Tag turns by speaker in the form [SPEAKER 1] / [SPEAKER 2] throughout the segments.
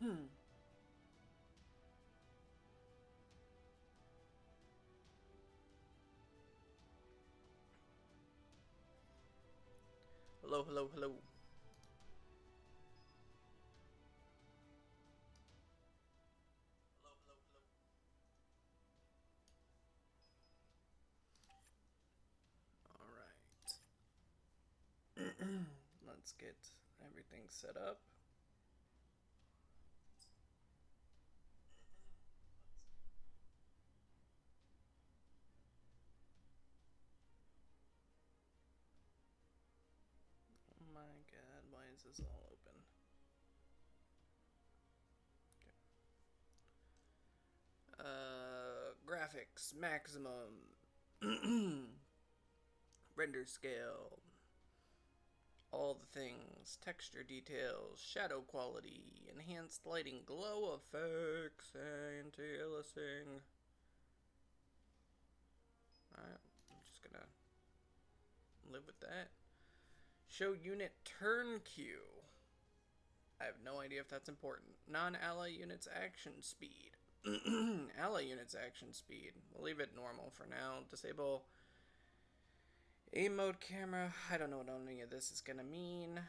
[SPEAKER 1] Hello, hello, hello. All right. Let's get everything set up. Oh my god, why is this all open? Graphics maximum. Render scale. All the things. Texture details. Shadow quality. Enhanced lighting. Glow effects. Anti-aliasing. Alright, I'm just gonna live with that. Show unit turn queue. I have no idea if that's important. Non-ally units action speed. Ally units action speed. We'll leave it normal for now. Disable aim mode camera. I don't know what any of this is gonna mean.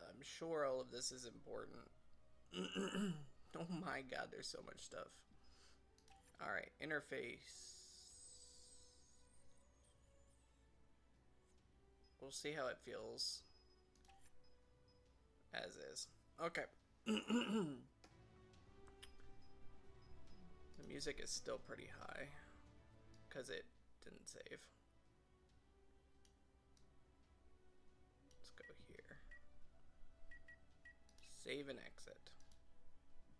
[SPEAKER 1] I'm sure all of this is important. Oh my god, there's so much stuff. Alright, interface. We'll see how it feels. As is. Okay. The music is still pretty high. Because it didn't save. Let's go here. Save and exit.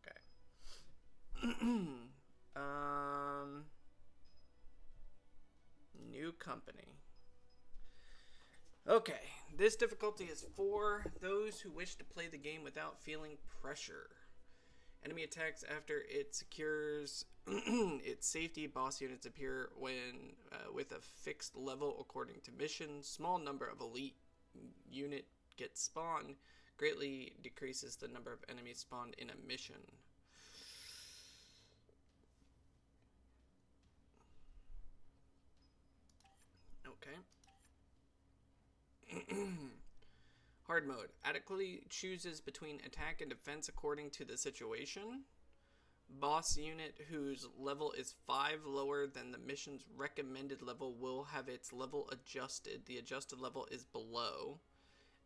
[SPEAKER 1] Okay. New company. Okay, this difficulty is for those who wish to play the game without feeling pressure. Enemy attacks after it secures its safety. Boss units appear when with a fixed level according to mission. Small number of elite unit gets spawned. Greatly decreases the number of enemies spawned in a mission. Okay. Hard mode. Adequately chooses between attack and defense according to the situation. Boss unit whose level is 5 lower than the mission's recommended level will have its level adjusted. The adjusted level is below.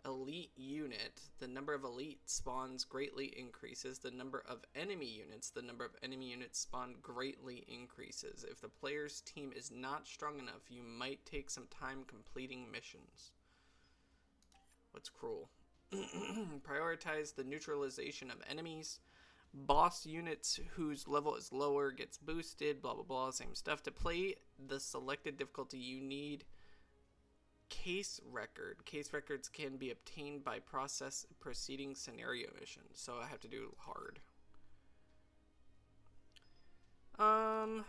[SPEAKER 1] Elite unit. The number of elite spawns greatly increases. The number of enemy units spawned greatly increases. If the player's team is not strong enough, you might take some time completing missions. What's cruel? Prioritize the neutralization of enemies. Boss units whose level is lower gets boosted, blah blah blah, same stuff. To play the selected difficulty, you need case record. Case records can be obtained by proceeding scenario missions, so I have to do hard. I'm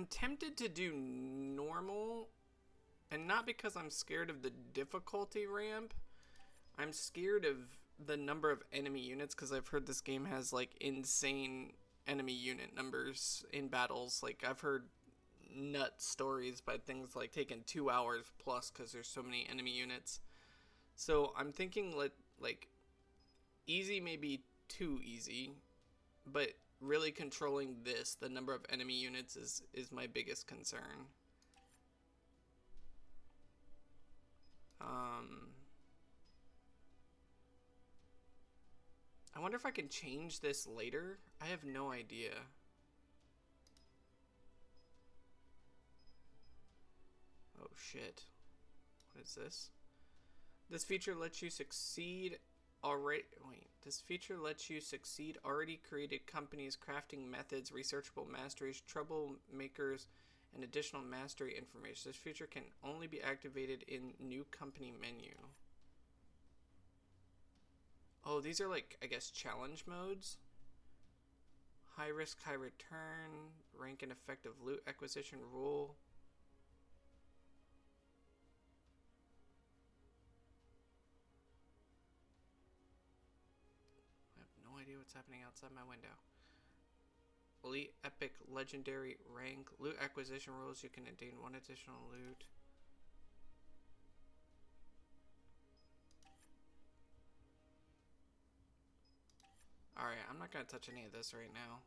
[SPEAKER 1] tempted to do normal, and not because I'm scared of the difficulty ramp. I'm scared of the number of enemy units because I've heard this game has like insane enemy unit numbers in battles. Like I've heard nut stories by things like taking 2 hours plus because there's so many enemy units. So I'm thinking like easy may be too easy, but really controlling this, the number of enemy units, is my biggest concern. I wonder if I can change this later. I have no idea. Oh shit. What is this? This feature lets you succeed this feature lets you succeed already created companies, crafting methods, researchable masteries, troublemakers, and additional mastery information. This feature can only be activated in new company menu. Oh, these are like, I guess, challenge modes. High risk, high return, rank and effective loot acquisition rule. what's happening outside my window. Elite, epic, legendary, rank, loot acquisition rules. You can obtain 1 additional loot. Alright, I'm not gonna touch any of this right now.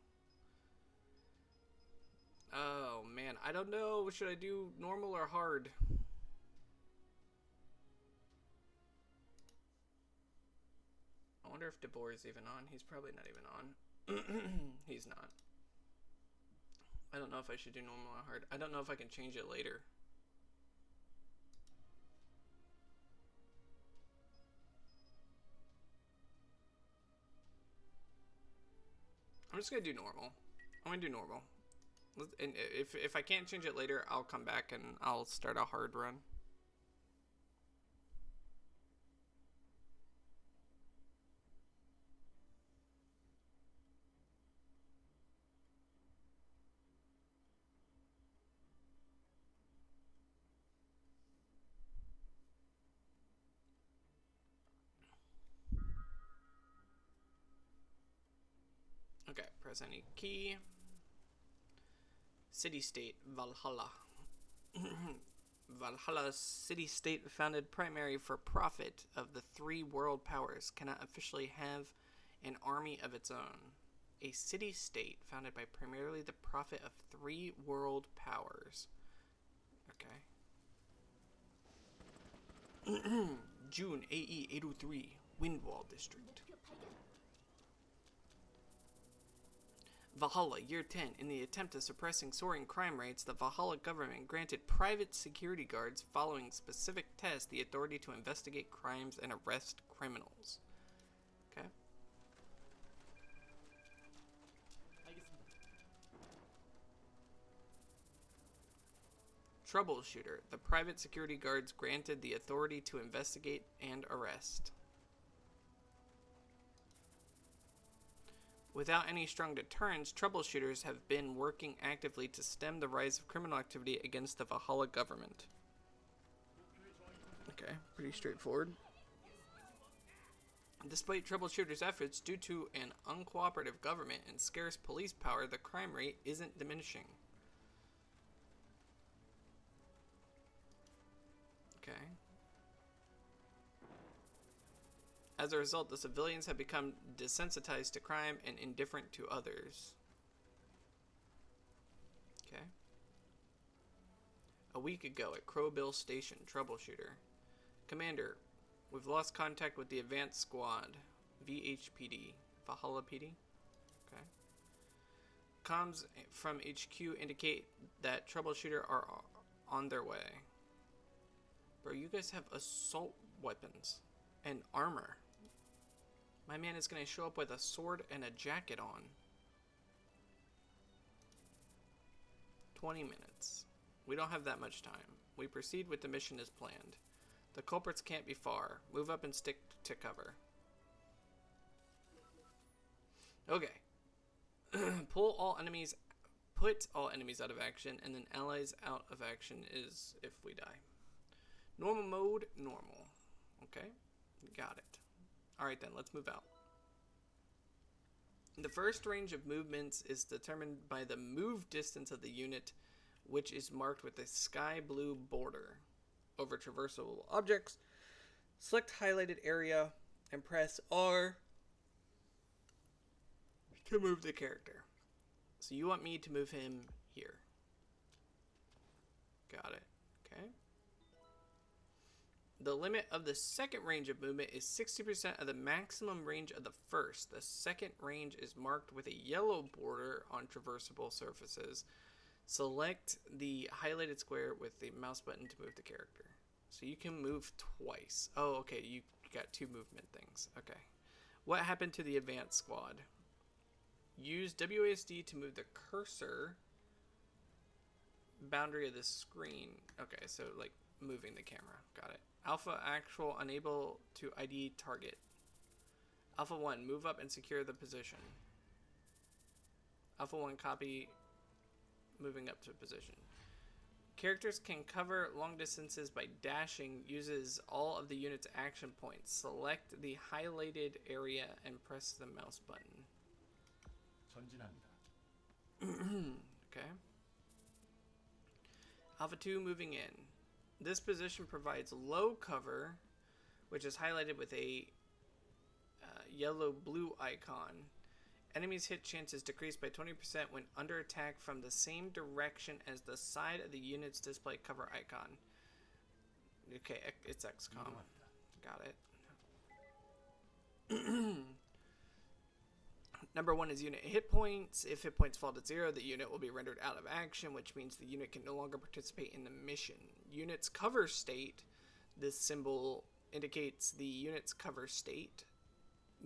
[SPEAKER 1] Oh man, I don't know. Should I do normal or hard? I wonder if DeBoer is even on. He's probably not even on. He's not. I don't know if I should do normal or hard. I don't know if I can change it later. I'm just gonna do normal. I'm gonna do normal. And if I can't change it later, I'll come back and I'll start a hard run. Okay, press any key. City-state, Valhalla. Valhalla city-state founded primarily for profit of the 3 world powers cannot officially have an army of its own. A city-state founded by primarily the profit of 3 world powers. Okay. June AE 803, Windwall District. Valhalla, Year 10. In the attempt of suppressing soaring crime rates, the Valhalla government granted private security guards following specific tests the authority to investigate crimes and arrest criminals. Okay. Troubleshooter. The private security guards granted the authority to investigate and arrest. Without any strong deterrents, troubleshooters have been working actively to stem the rise of criminal activity against the Valhalla government. Okay, pretty straightforward. Despite troubleshooters' efforts, due to an uncooperative government and scarce police power, the crime rate isn't diminishing. Okay. As a result, the civilians have become desensitized to crime and indifferent to others. Okay. A week ago at Crowbill Station, Troubleshooter. Commander, we've lost contact with the advanced squad. VHPD. Valhalla PD? Okay. Comms from HQ indicate that Troubleshooter are on their way. Bro, you guys have assault weapons and armor. My man is going to show up with a sword and a jacket on. 20 minutes. We don't have that much time. We proceed with the mission as planned. The culprits can't be far. Move up and stick to cover. Okay. Pull all enemies. Put all enemies out of action, and then allies out of action is if we die. Normal mode, normal. Okay, got it. Alright then, let's move out. The first range of movements is determined by the move distance of the unit, which is marked with a sky blue border. Over traversable objects, select highlighted area and press R to move the character. So you want me to move him here. Got it. Okay. The limit of the second range of movement is 60% of the maximum range of the first. The second range is marked with a yellow border on traversable surfaces. Select the highlighted square with the mouse button to move the character. So you can move twice. Oh, okay, you got 2 movement things. Okay. What happened to the advanced squad? Use WASD to move the cursor boundary of the screen. Okay, so like moving the camera. Got it. Alpha actual unable to ID target. Alpha 1 move up and secure the position. Alpha 1 copy moving up to position. Characters can cover long distances by dashing. Uses all of the unit's action points. Select the highlighted area and press the mouse button.
[SPEAKER 2] 전진합니다.
[SPEAKER 1] Okay. Alpha 2 moving in. This position provides low cover, which is highlighted with a yellow-blue icon. Enemies' hit chances decrease by 20% when under attack from the same direction as the side of the unit's display cover icon. Okay, it's XCOM.
[SPEAKER 2] 이동합니다.
[SPEAKER 1] Got it. Number 1 is unit hit points. If hit points fall to 0, the unit will be rendered out of action, which means the unit can no longer participate in the mission. Unit's cover state. This symbol indicates the unit's cover state.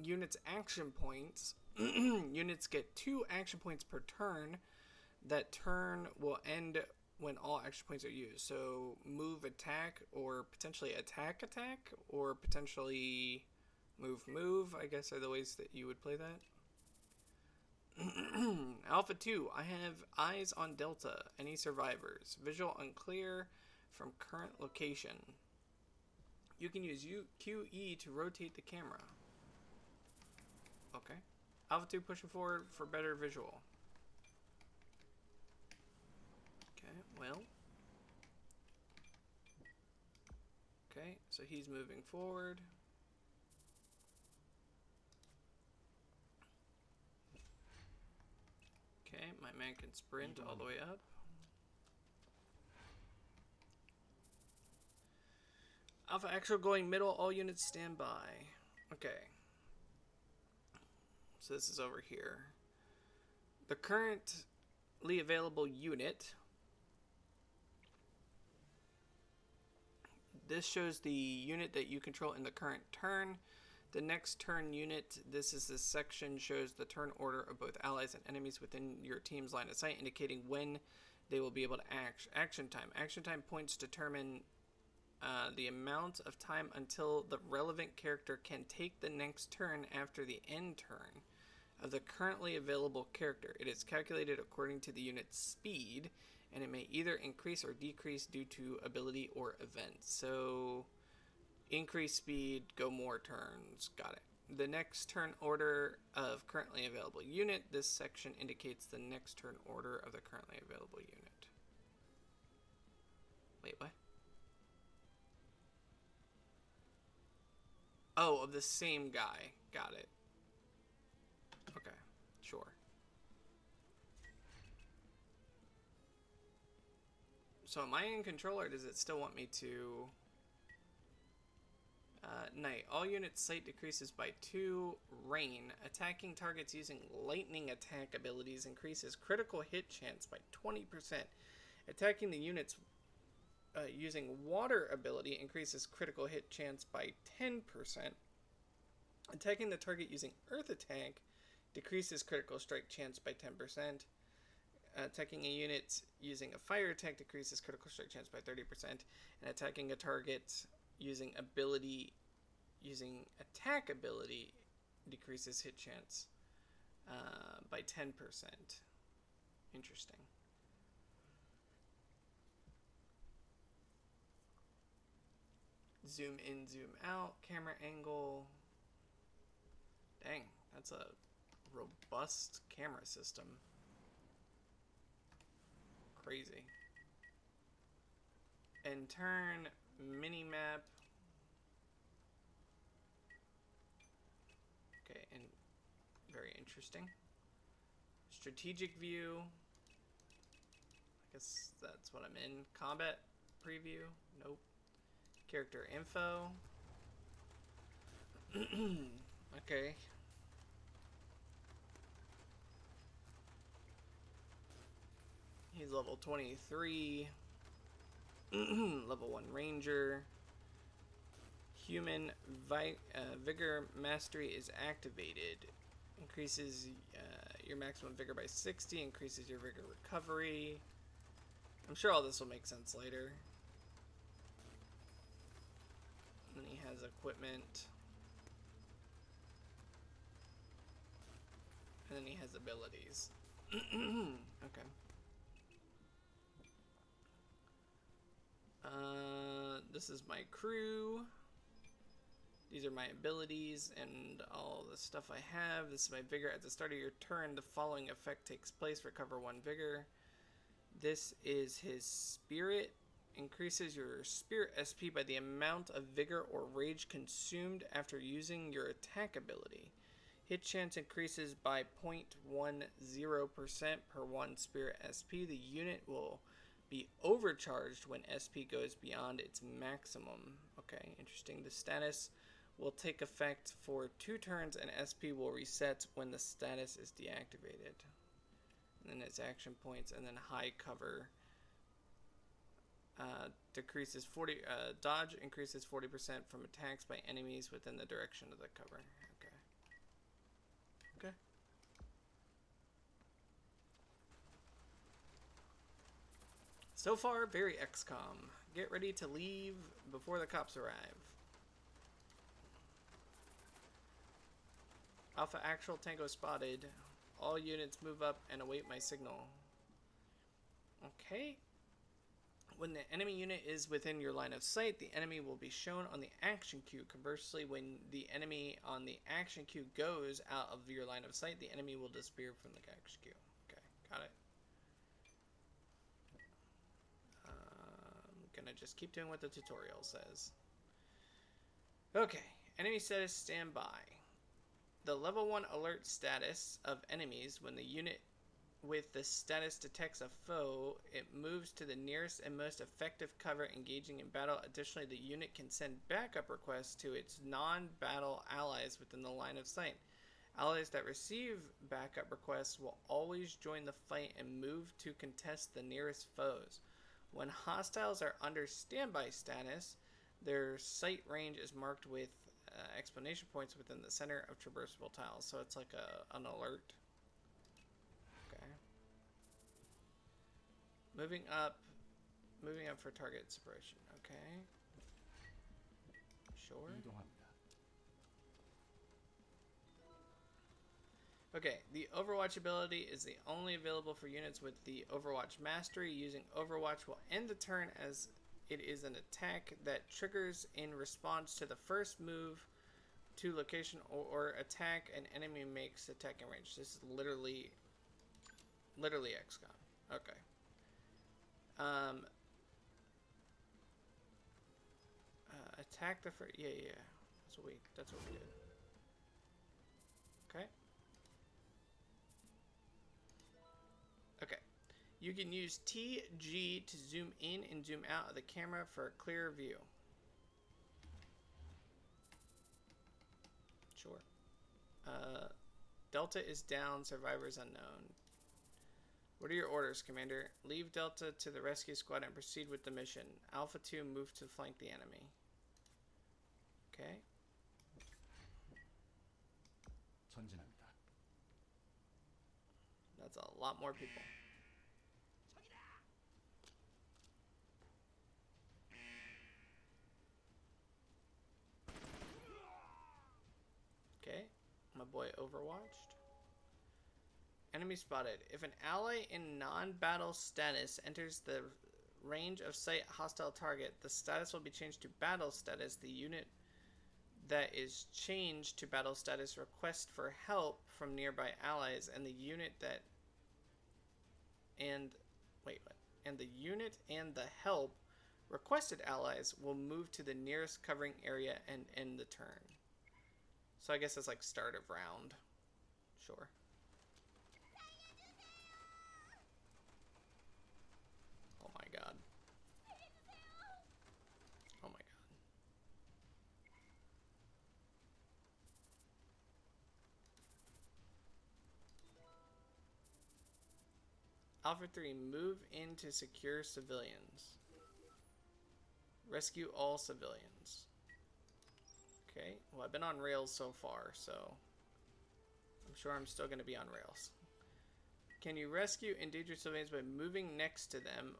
[SPEAKER 1] Unit's action points. Units get 2 action points per turn. That turn will end when all action points are used. So move, attack, or potentially attack, or potentially move, I guess are the ways that you would play that. Alpha 2, I have eyes on Delta. Any survivors? Visual unclear from current location. You can use QE to rotate the camera. Okay. Alpha 2 pushing forward for better visual. Okay, well. Okay, so he's moving forward. Okay, my man can sprint all the way up. Alpha actual going middle, all units stand by. Okay. So this is over here. The currently available unit. This shows the unit that you control in the current turn. The next turn unit, this section, shows the turn order of both allies and enemies within your team's line of sight, indicating when they will be able to act. Action time. Action time points determine the amount of time until the relevant character can take the next turn after the end turn of the currently available character. It is calculated according to the unit's speed, and it may either increase or decrease due to ability or event. So increase speed, go more turns. Got it. The next turn order of currently available unit. This section indicates the next turn order of the currently available unit. Wait, what? Oh, of the same guy. Got it. Okay, sure. So am I in control, or does it still want me to... night. All units' sight decreases by 2. Rain. Attacking targets using lightning attack abilities increases critical hit chance by 20%. Attacking the units using water ability increases critical hit chance by 10%. Attacking the target using earth attack decreases critical strike chance by 10%. Attacking a unit using a fire attack decreases critical strike chance by 30%. And attacking a target using attack ability decreases hit chance by 10%. Interesting. Zoom in, zoom out, camera angle. Dang, that's a robust camera system. Crazy. And turn, mini-map. Okay, and very interesting. Strategic view. I guess that's what I'm in. Combat preview. Nope. Character info. Okay. He's level 23. Level 1 ranger. Human vigor mastery is activated. Increases your maximum vigor by 60. Increases your vigor recovery. I'm sure all this will make sense later. And then he has equipment. And then he has abilities. Okay. This is my crew. These are my abilities and all the stuff I have. This is my vigor. At the start of your turn, the following effect takes place. Recover 1 vigor. This is his spirit. Increases your spirit SP by the amount of vigor or rage consumed after using your attack ability. Hit chance increases by 0.10% per 1 spirit SP. The unit will be overcharged when SP goes beyond its maximum. Okay, interesting. The status will take effect for 2 turns and SP will reset when the status is deactivated. And then its action points, and then high cover decreases 40. Dodge increases 40% from attacks by enemies within the direction of the cover. Okay. Okay. So far, very XCOM. Get ready to leave before the cops arrive. Alpha actual tango spotted. All units move up and await my signal. Okay. When the enemy unit is within your line of sight, the enemy will be shown on the action queue. Conversely, when the enemy on the action queue goes out of your line of sight, the enemy will disappear from the action queue. Okay, got it. I'm gonna just keep doing what the tutorial says. Okay, enemy status standby. The level 1 alert status of enemies. When the unit with the status detects a foe, it moves to the nearest and most effective cover engaging in battle. Additionally, the unit can send backup requests to its non-battle allies within the line of sight. Allies that receive backup requests will always join the fight and move to contest the nearest foes. When hostiles are under standby status, their sight range is marked with explanation points within the center of traversable tiles, so it's like an alert. Okay. Moving up for target separation. Okay. Sure. Okay, the Overwatch ability is the only available for units with the Overwatch Mastery. Using Overwatch will end the turn as it is an attack that triggers in response to the first move to location or attack an enemy makes attacking range. This is literally XCOM. Okay. Attack the first. Yeah. That's what we did. Okay. Okay. You can use TG to zoom in and zoom out of the camera for a clearer view. Sure. Delta is down, survivors unknown. What are your orders, Commander? Leave Delta to the rescue squad and proceed with the mission. Alpha 2, move to flank the enemy. Okay. That's a lot more people. Okay, my boy overwatched. Enemy spotted. If an ally in non-battle status enters the range of sight hostile target, the status will be changed to battle status. The unit that is changed to battle status requests for help from nearby allies, and the unit that and the unit and the help requested allies will move to the nearest covering area and end the turn. So I guess it's like start of round. Sure. Oh my god. Oh my god. Alpha 3, move in to secure civilians. Rescue all civilians. Okay, well I've been on rails so far, so I'm sure I'm still going to be on rails. Can you rescue endangered civilians by moving next to them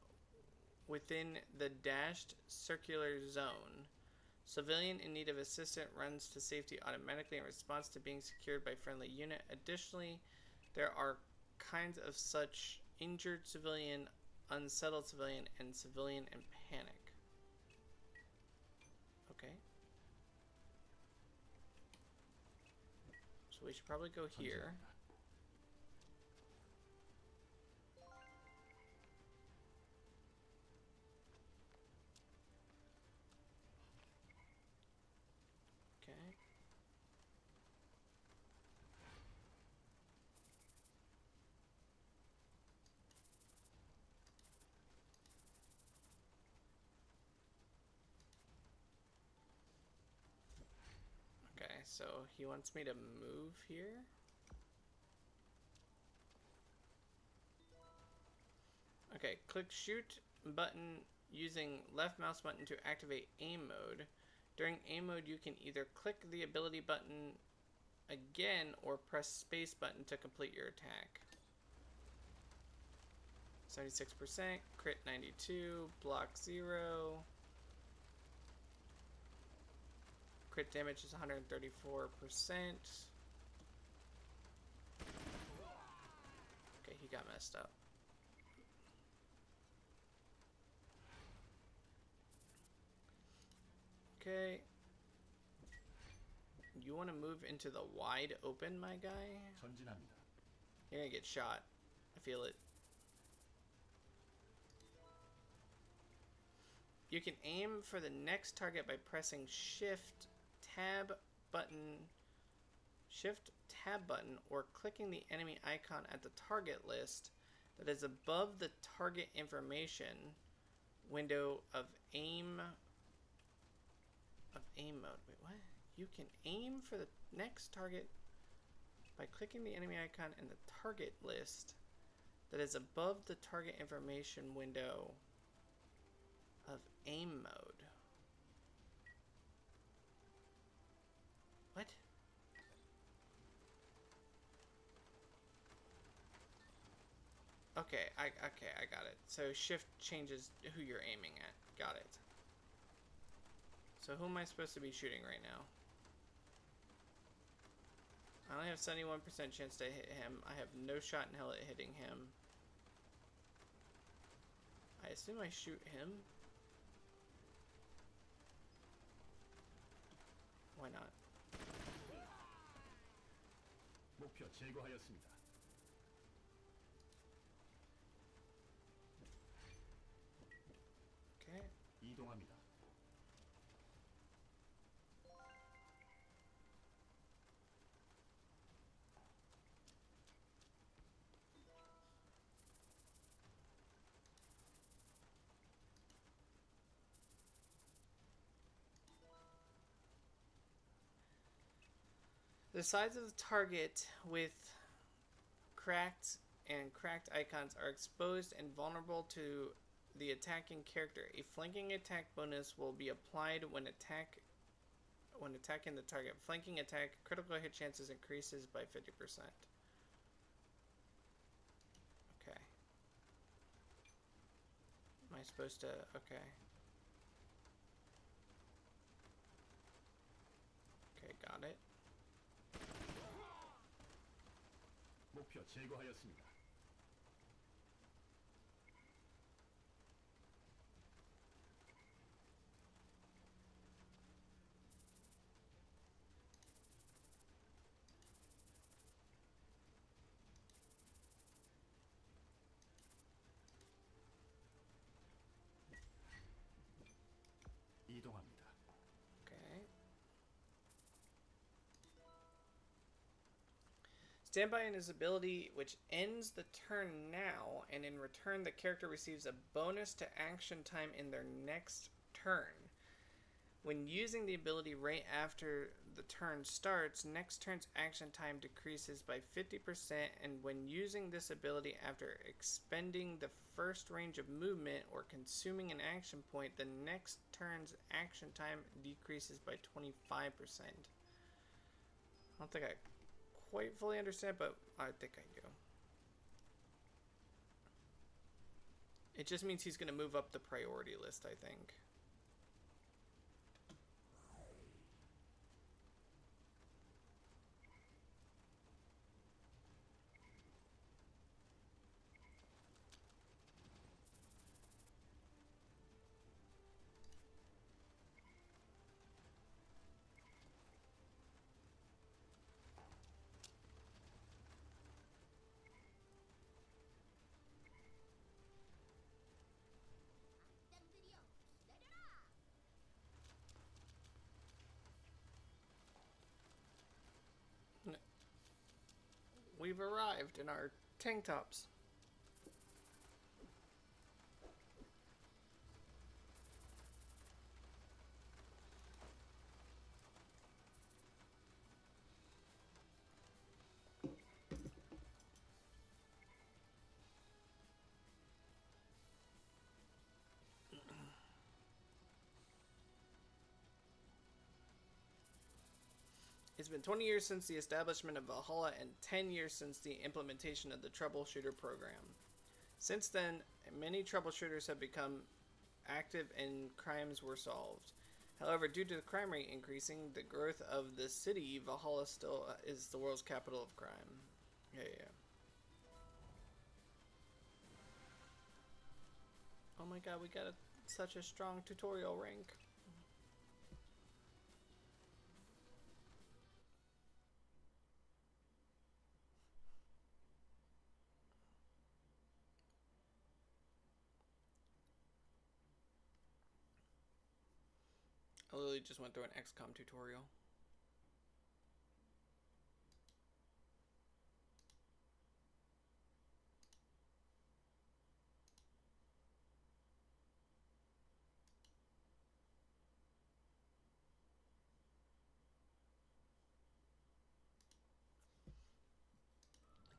[SPEAKER 1] within the dashed circular zone? Civilian in need of assistance runs to safety automatically in response to being secured by friendly unit. Additionally, there are kinds of such: injured civilian, unsettled civilian, and civilian in panic. Okay. we should probably go here. Okay. Okay, so he wants me to move here. Okay, click shoot button using left mouse button to activate aim mode. During aim mode, you can either click the ability button again or press space button to complete your attack. 76%, crit 92, block 0. Crit damage is 134%. Okay, he got messed up. Okay. You want to move into the wide open, my guy? You're gonna get shot. I feel it. You can aim for the next target by pressing Shift Tab button or clicking the enemy icon at the target list that is above the target information window of aim mode. Wait, what? You can aim for the next target by clicking the enemy icon in the target list that is above the target information window of aim mode. What? Okay, I got it. So shift changes who you're aiming at. Got it. So who am I supposed to be shooting right now? I only have 71% chance to hit him. I have no shot in hell at hitting him. I assume I shoot him. Why not?
[SPEAKER 2] 목표 제거하였습니다.
[SPEAKER 1] Okay.
[SPEAKER 2] 이동합니다.
[SPEAKER 1] The sides of the target with cracked icons are exposed and vulnerable to the attacking character. A flanking attack bonus will be applied when attacking the target. Flanking attack critical hit chances increases by 50%. Okay. Am I supposed to? Okay. Okay, got it.
[SPEAKER 2] 목표 제거하였습니다. 이동합니다.
[SPEAKER 1] Okay. Standby in his ability, which ends the turn now, and in return the character receives a bonus to action time in their next turn. When using the ability right after the turn starts, next turn's action time decreases by 50%, and when using this ability after expending the first range of movement or consuming an action point, the next turn's action time decreases by 25%. I don't think I quite fully understand, but I think I do. It just means he's going to move up the priority list, I think. we've arrived in our tank tops. It's been 20 years since the establishment of Valhalla and 10 years since the implementation of the Troubleshooter program. Since then, many troubleshooters have become active and crimes were solved. However, due to the crime rate increasing, the growth of the city, Valhalla still is the world's capital of crime. Yeah. Oh my god, we got such a strong tutorial rank. I literally just went through an XCOM tutorial.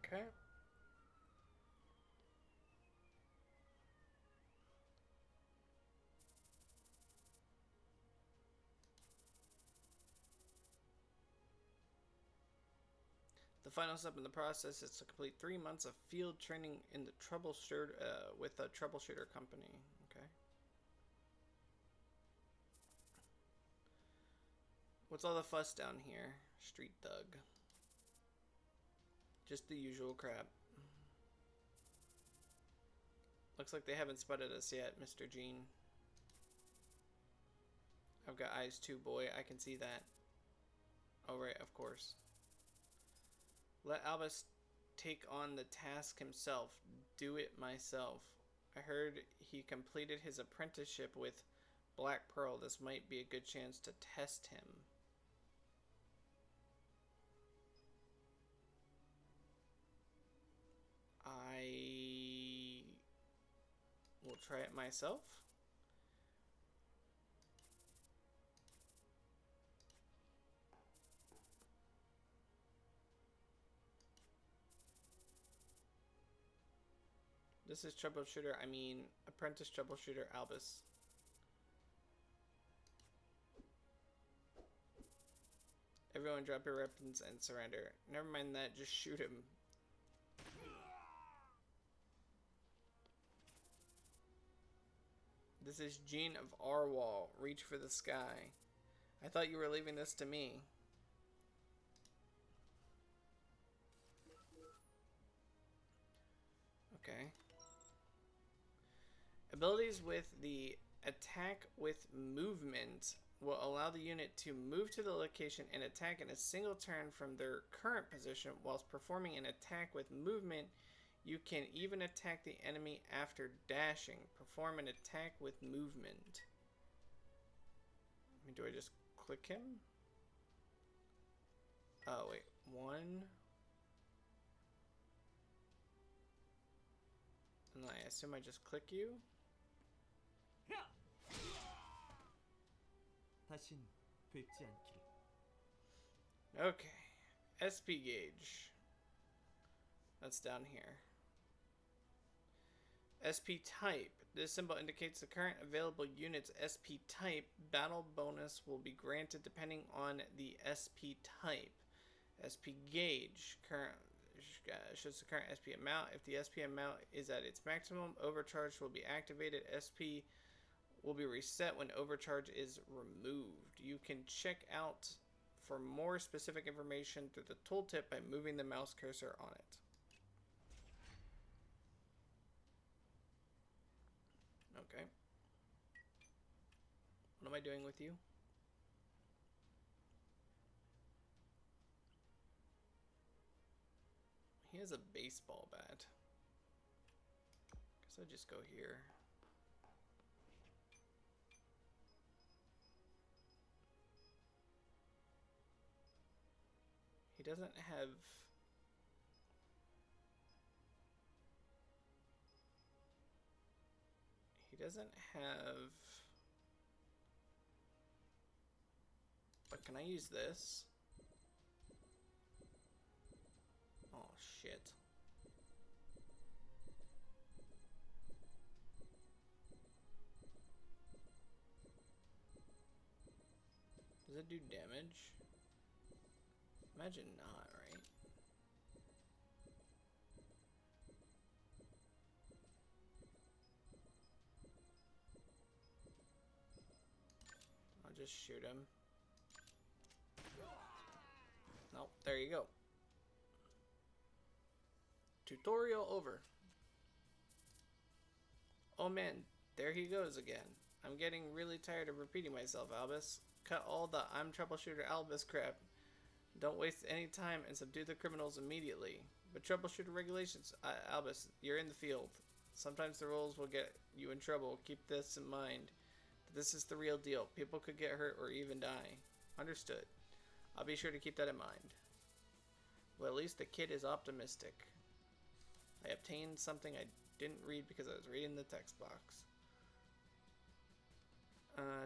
[SPEAKER 1] Okay. The final step in the process is to complete 3 months of field training in the troubleshooter with a troubleshooter company. Okay. What's all the fuss down here? Street thug. Just the usual crap. Looks like they haven't spotted us yet, Mr. Gene. I've got eyes too, boy. I can see that. Oh, right, of course. Let Albus take on the task himself. Do it myself. I heard he completed his apprenticeship with Black Pearl. This might be a good chance to test him. I will try it myself. This is Troubleshooter, I mean, Apprentice Troubleshooter Albus. Everyone drop your weapons and surrender. Never mind that, just shoot him. This is Gene of Arwall. Reach for the sky. I thought you were leaving this to me. Okay. Abilities with the attack with movement will allow the unit to move to the location and attack in a single turn from their current position. Whilst performing an attack with movement, you can even attack the enemy after dashing. Perform an attack with movement. I mean, do I just click him? Oh, wait. 1. And I assume I just click you? Okay. SP gauge. That's down here. SP type. This symbol indicates the current available unit's SP type. Battle bonus will be granted depending on the SP type. SP gauge. Current shows the current SP amount. If the SP amount is at its maximum, overcharge will be activated. SP will be reset when overcharge is removed. You can check out for more specific information through the tooltip by moving the mouse cursor on it. Okay. What am I doing with you? He has a baseball bat. Guess I'll just go here. He doesn't have He doesn't have... But can I use this? Oh, shit. Does it do damage? Imagine not, right? I'll just shoot him. Nope, there you go. Tutorial over. Oh man, there he goes again. I'm getting really tired of repeating myself, Albus. Cut all the I'm Troubleshooter Albus crap. Don't waste any time and subdue the criminals immediately. But Troubleshooter regulations, Albus, you're in the field. Sometimes the rules will get you in trouble. Keep this in mind. This is the real deal. People could get hurt or even die. Understood. I'll be sure to keep that in mind. Well, at least the kid is optimistic. I obtained something I didn't read because I was reading the text box.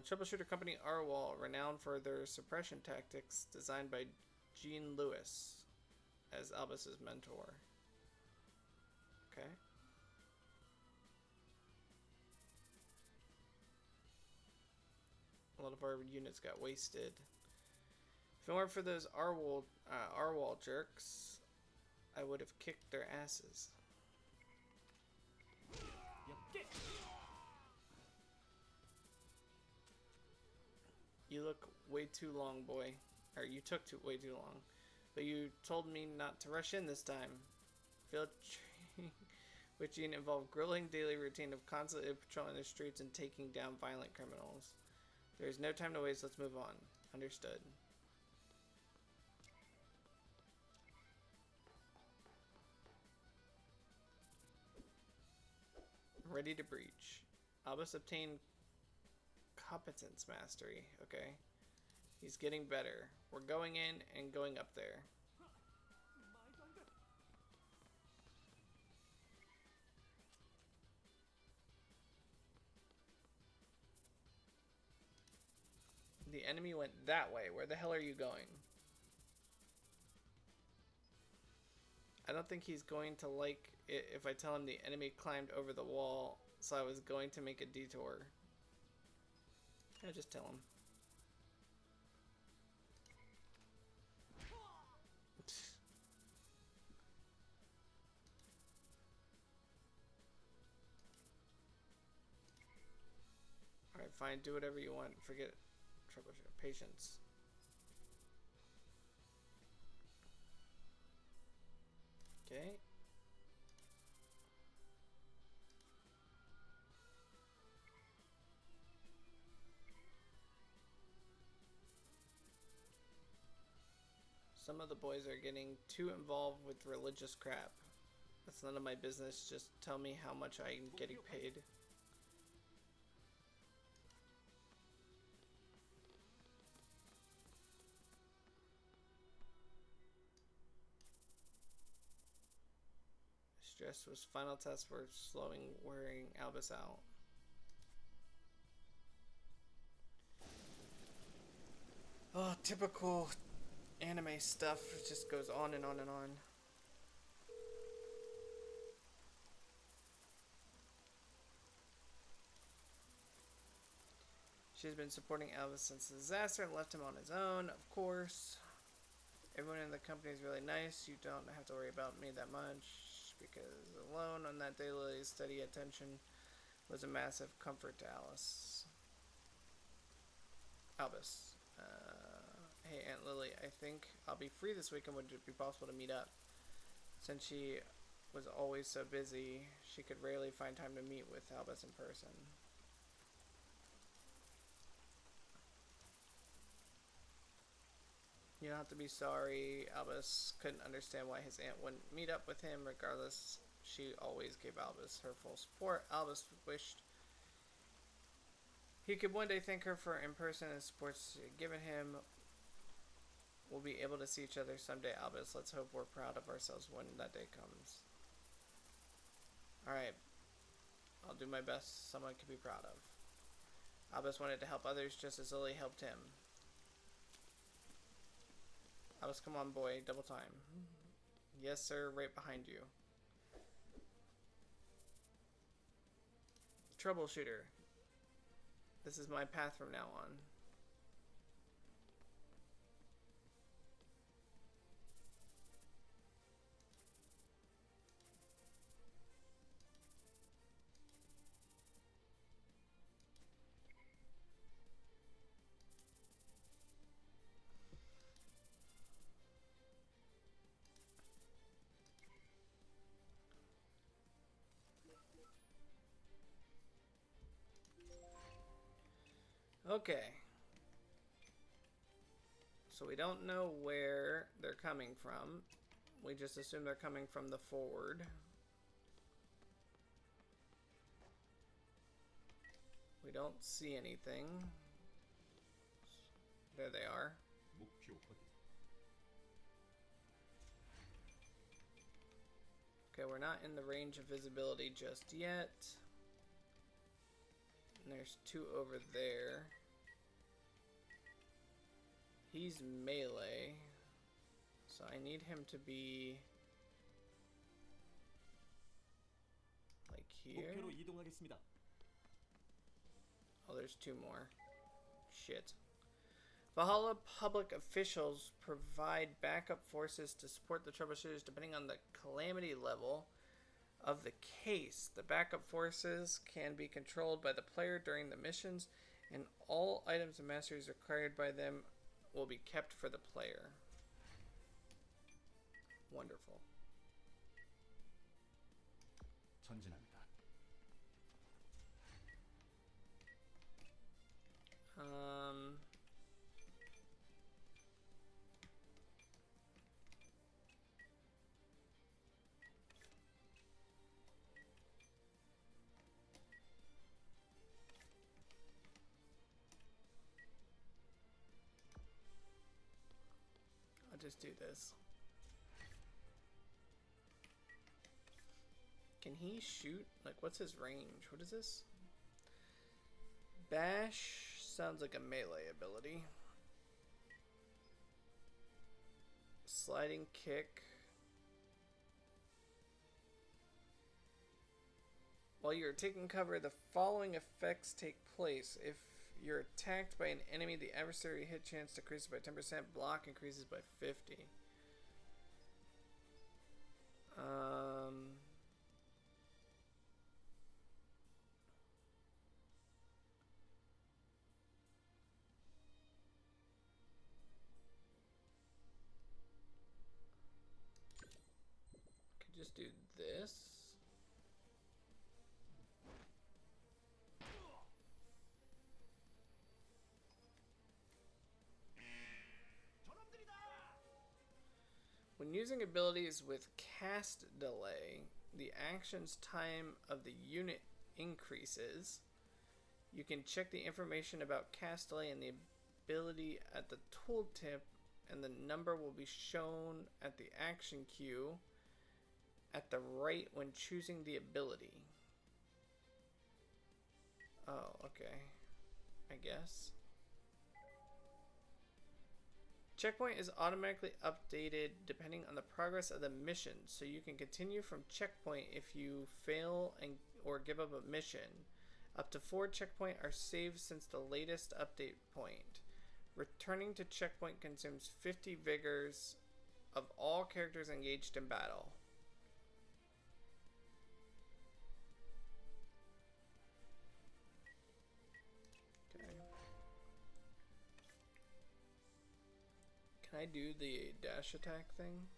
[SPEAKER 1] Troubleshooter company Arwal, renowned for their suppression tactics, designed by Gene Lewis as Albus's mentor. Okay. A lot of our units got wasted. If it weren't for those Arwal jerks, I would have kicked their asses. You look way too long, boy. Or you took way too long. But you told me not to rush in this time. Field training with Gene involved grueling daily routine of constantly patrolling the streets and taking down violent criminals. There is no time to waste. Let's move on. Understood. Ready to breach. Albus obtained competence mastery. Okay. He's getting better. We're going in and going up there. The enemy went that way. Where the hell are you going? I don't think he's going to like it if I tell him the enemy climbed over the wall, so I was going to make a detour. Yeah, just tell him. Alright, fine. Do whatever you want. Forget troubleshooter. Patience. Okay. Some of the boys are getting too involved with religious crap. That's none of my business. Just tell me how much I'm getting paid. Stress was final test for wearing Albus out. Oh, typical anime stuff. It just goes on and on and on. She's been supporting Albus since the disaster and left him on his own, of course. Everyone in the company is really nice. You don't have to worry about me that much, because alone on that daily steady attention was a massive comfort to Albus. Hey Aunt Lily, I think I'll be free this weekend. Would it be possible to meet up? Since she was always so busy, she could rarely find time to meet with Albus in person. You don't have to be sorry. Albus couldn't understand why his aunt wouldn't meet up with him. Regardless, she always gave Albus her full support. Albus wished he could one day thank her for in person and support she had given him. We'll be able to see each other someday, Albus. Let's hope we're proud of ourselves when that day comes. Alright. I'll do my best someone could be proud of. Albus wanted to help others just as Lily helped him. Albus, come on, boy. Double time. Yes, sir. Right behind you. Troubleshooter. This is my path from now on. Okay. So we don't know where they're coming from. We just assume they're coming from the forward. We don't see anything. There they are.
[SPEAKER 2] 목표 확인.
[SPEAKER 1] Okay, we're not in the range of visibility just yet. And there's two over there. He's melee, so I need him to be like here.
[SPEAKER 2] 목표로 이동하겠습니다.
[SPEAKER 1] Oh, there's two more. Shit. Valhalla public officials provide backup forces to support the troubleshooters depending on the calamity level of the case. The backup forces can be controlled by the player during the missions, and all items and masteries required by them will be kept for the player. Wonderful.
[SPEAKER 2] 전진합니다.
[SPEAKER 1] I'll just do this. Can he shoot? Like, what's his range? What is this? Bash sounds like a melee ability. Sliding kick. While you're taking cover, the following effects take place. If you're attacked by an enemy, the adversary hit chance decreases by 10%, block increases by 50. Could just do this. When using abilities with cast delay, the action's time of the unit increases. You can check the information about cast delay and the ability at the tooltip, and the number will be shown at the action queue at the right when choosing the ability. Oh, okay. I guess. Checkpoint is automatically updated depending on the progress of the mission, so you can continue from checkpoint if you fail or give up a mission. Up to 4 checkpoints are saved since the latest update point. Returning to checkpoint consumes 50 vigors of all characters engaged in battle. Can I do the dash attack thing?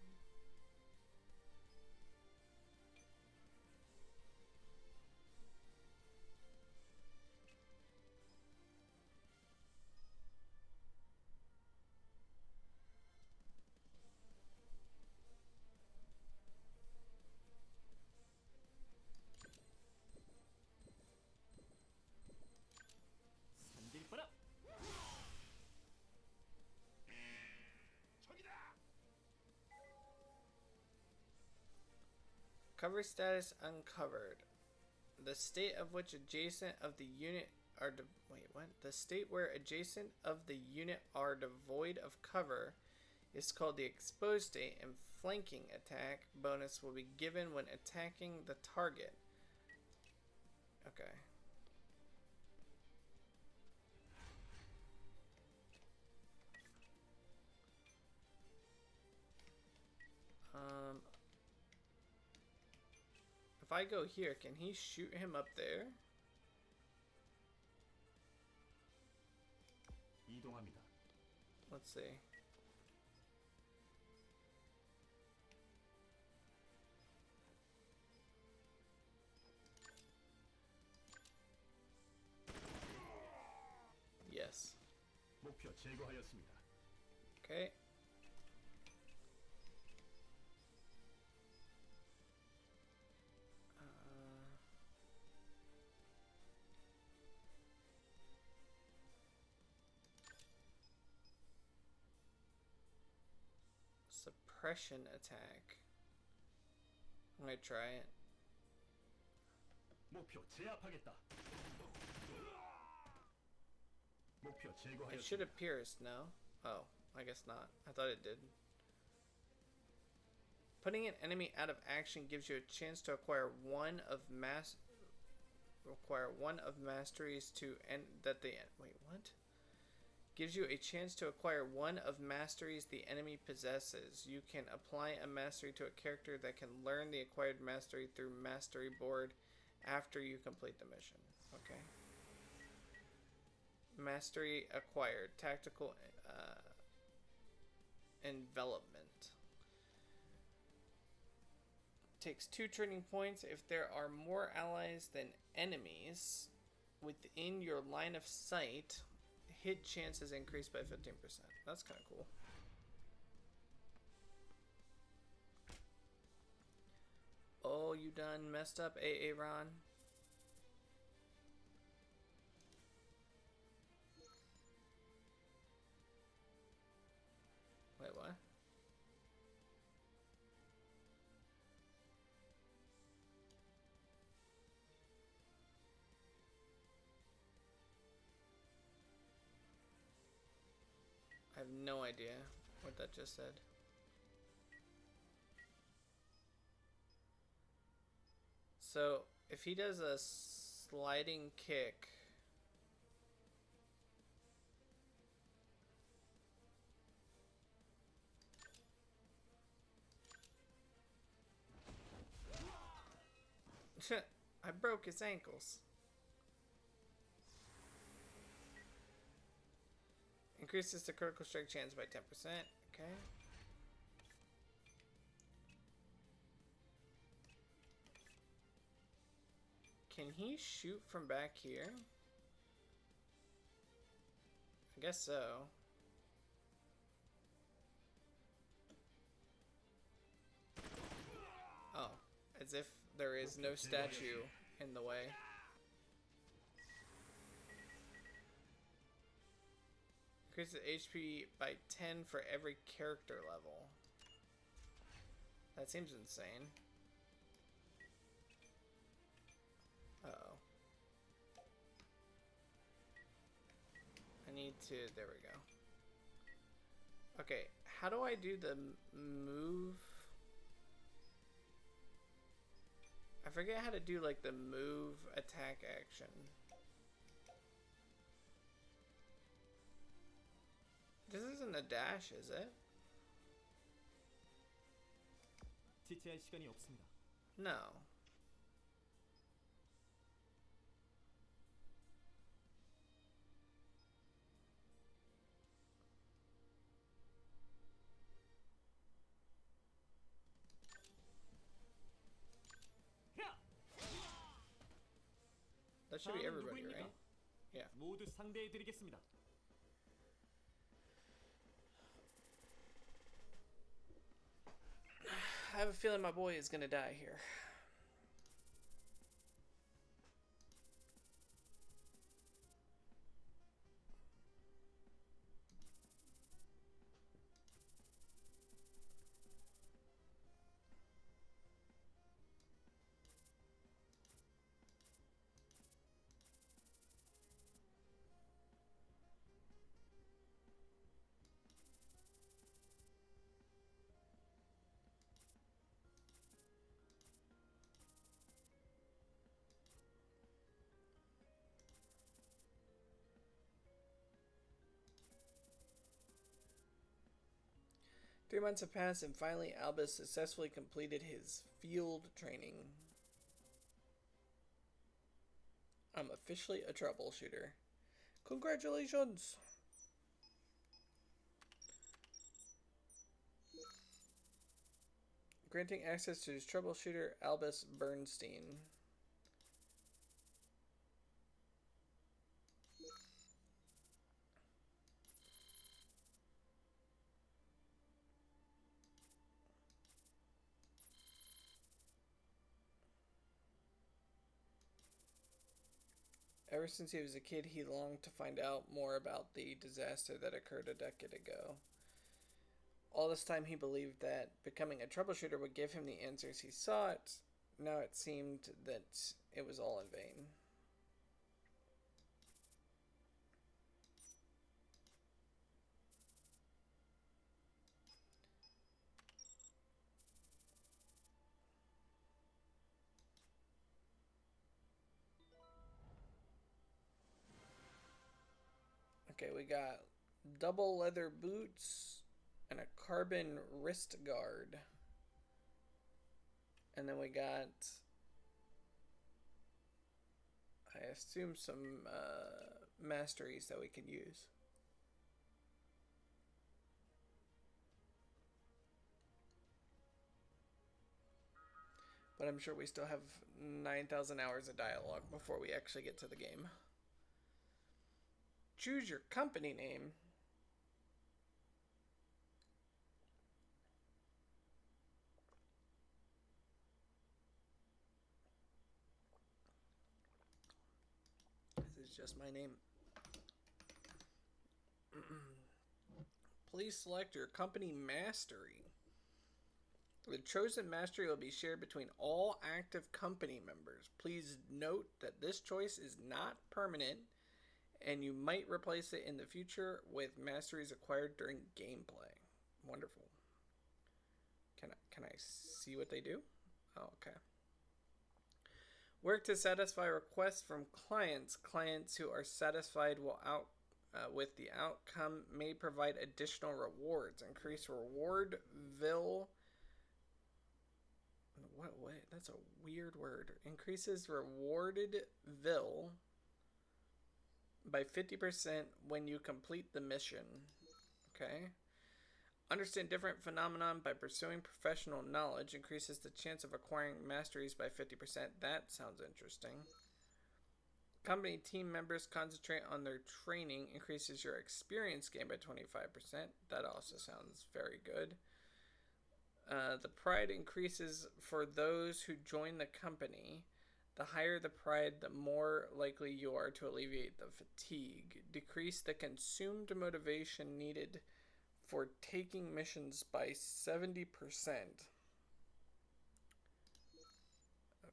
[SPEAKER 2] 산들바라.
[SPEAKER 1] Cover status uncovered. The state of which adjacent of the unit are wait, what? The state where adjacent of the unit are devoid of cover is called the exposed state, and flanking attack bonus will be given when attacking the target. Okay. If I go here, can he shoot him up there?
[SPEAKER 2] 이동합니다.
[SPEAKER 1] Let's see. Yes.
[SPEAKER 2] 목표 제거하였습니다.
[SPEAKER 1] Okay. Suppression attack. I'm gonna try it.
[SPEAKER 2] 목표 제압하겠다. 목표
[SPEAKER 1] It should
[SPEAKER 2] 제거하였습니다.
[SPEAKER 1] have pierced, no? Oh, I guess not. I thought it did. Putting an enemy out of action gives you a chance to acquire one of masteries to end that the wait, what? Gives you a chance to acquire one of masteries the enemy possesses. You can apply a mastery to a character that can learn the acquired mastery through mastery board after you complete the mission. Okay. Mastery acquired. Tactical envelopment. Takes 2 training points if there are more allies than enemies within your line of sight. Hit chances increased by 15%. That's kind of cool. Oh, you done messed up, AA Ron. Wait, what? I have no idea what that just said. So, if he does a sliding kick, I broke his ankles. Increases the critical strike chance by 10%. Okay. Can he shoot from back here? I guess so. Oh, as if there is no statue in the way. Increases HP by 10 for every character level. That seems insane. Uh-oh. I need to... There we go. Okay, how do I do the move? I forget how to do, like, the move attack action. This isn't a dash, is it?
[SPEAKER 2] 지체할 시간이 없습니다.
[SPEAKER 1] No. That should be everybody, right? Yeah.
[SPEAKER 2] 모두 상대해 드리겠습니다.
[SPEAKER 1] I have a feeling my boy is gonna die here. 3 months have passed, and finally Albus successfully completed his field training. I'm officially a troubleshooter. Congratulations! Granting access to his troubleshooter, Albus Bernstein. Ever since he was a kid, he longed to find out more about the disaster that occurred a decade ago. All this time he believed that becoming a troubleshooter would give him the answers he sought. Now it seemed that it was all in vain. Okay, we got double leather boots and a carbon wrist guard. And then we got, I assume, some masteries that we can use. But I'm sure we still have 9,000 hours of dialogue before we actually get to the game. Choose your company name. This is just my name. Please select your company mastery. The chosen mastery will be shared between all active company members. Please note that this choice is not permanent, and you might replace it in the future with masteries acquired during gameplay. Wonderful. Can I see what they do? Oh, okay. Work to satisfy requests from clients. Clients who are satisfied with the outcome may provide additional rewards. Increase rewardville. What? That's a weird word. Increases rewardedville by 50% when you complete the mission. Okay. Understand different phenomenon by pursuing professional knowledge. Increases the chance of acquiring masteries by 50%. That sounds interesting. Company team members concentrate on their training. Increases your experience gain by 25%. That also sounds very good. The pride increases for those who join the company. The higher the pride, the more likely you are to alleviate the fatigue. Decrease the consumed motivation needed for taking missions by 70%.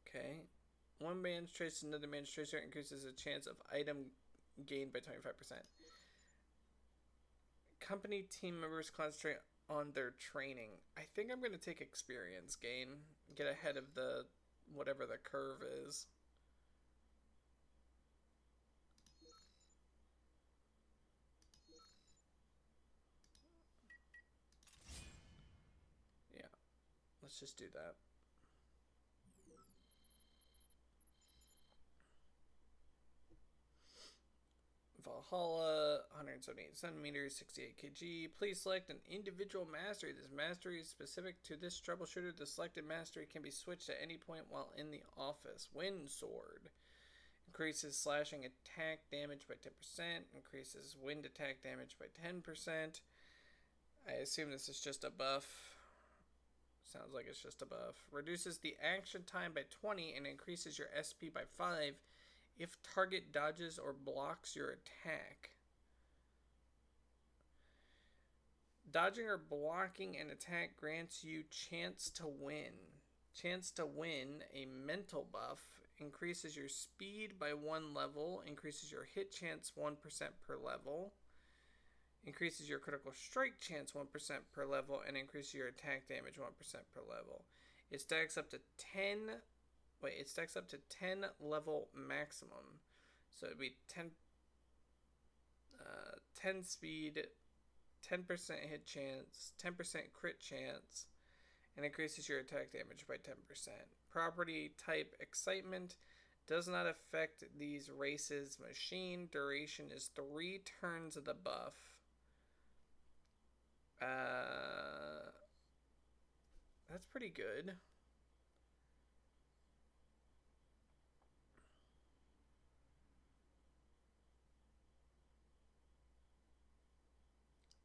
[SPEAKER 1] Okay. One man's choice, another man's choice increases the chance of item gained by 25%. Company team members concentrate on their training. I think I'm going to take experience gain. Get ahead of the whatever the curve is. Yeah. Let's just do that. Valhalla, 178 centimeters, 68 kg. Please select an individual mastery. This mastery is specific to this troubleshooter. The selected mastery can be switched at any point while in the office. Wind Sword. Increases slashing attack damage by 10%. Increases wind attack damage by 10%. I assume this is just a buff. Sounds like it's just a buff. Reduces the action time by 20 and increases your SP by 5 if target dodges or blocks your attack. Dodging or blocking an attack grants you chance to win. Chance to win, a mental buff, increases your speed by 1 level, increases your hit chance 1% per level, increases your critical strike chance 1% per level, and increases your attack damage 1% per level. It stacks up to 10 level maximum. So it'd be 10 speed, 10% hit chance, 10% crit chance, and increases your attack damage by 10%. Property type excitement does not affect these races. Machine duration is 3 turns of the buff. That's pretty good.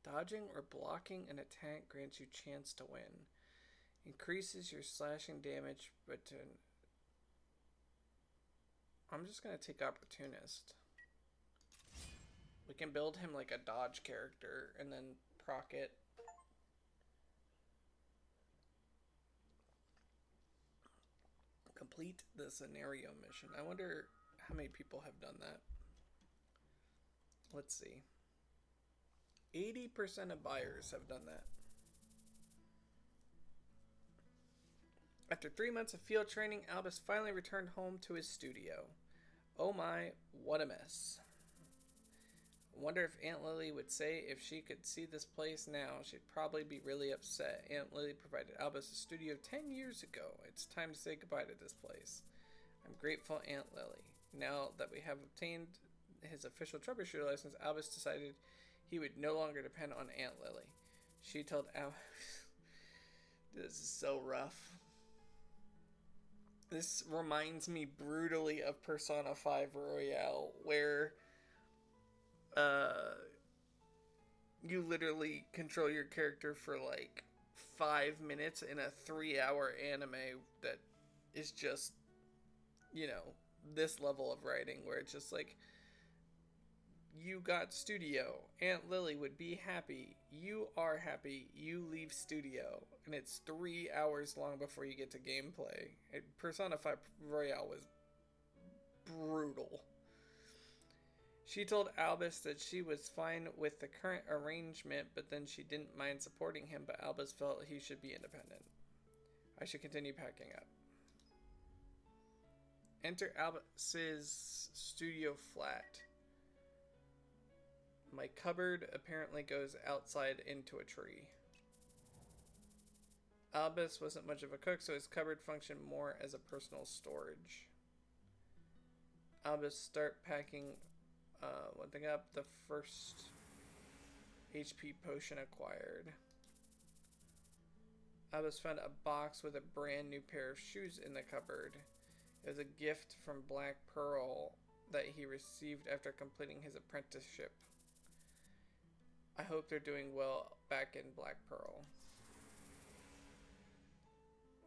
[SPEAKER 1] Dodging or blocking an attack grants you chance to win. Increases your slashing damage, but I'm just going to take Opportunist. We can build him like a dodge character and then proc it. Complete the scenario mission. I wonder how many people have done that. Let's see. 80% of buyers have done that. After 3 months of field training, Albus finally returned home to his studio. Oh my, what a mess. I wonder if Aunt Lily would say if she could see this place now, she'd probably be really upset. Aunt Lily provided Albus a studio 10 years ago. It's time to say goodbye to this place. I'm grateful, Aunt Lily. Now that we have obtained his official troubleshooter license, Albus decided he would no longer depend on Aunt Lily. She told Albus... This is so rough. This reminds me brutally of Persona 5 Royale, where you literally control your character for like 5 minutes in a 3-hour anime that is just, you know, this level of writing where it's just like, you got studio. Aunt Lily would be happy. You are happy. You leave studio. And it's 3 hours long before you get to gameplay. Persona 5 Royale was brutal. She told Albus that she was fine with the current arrangement, but then she didn't mind supporting him, but Albus felt he should be independent. I should continue packing up. Enter Albus's studio flat. My cupboard apparently goes outside into a tree. Albus wasn't much of a cook, so his cupboard functioned more as a personal storage. Albus start packing one thing up. The first HP potion acquired. Albus found a box with a brand new pair of shoes in the cupboard. It was a gift from Black Pearl that he received after completing his apprenticeship. I hope they're doing well back in Black Pearl.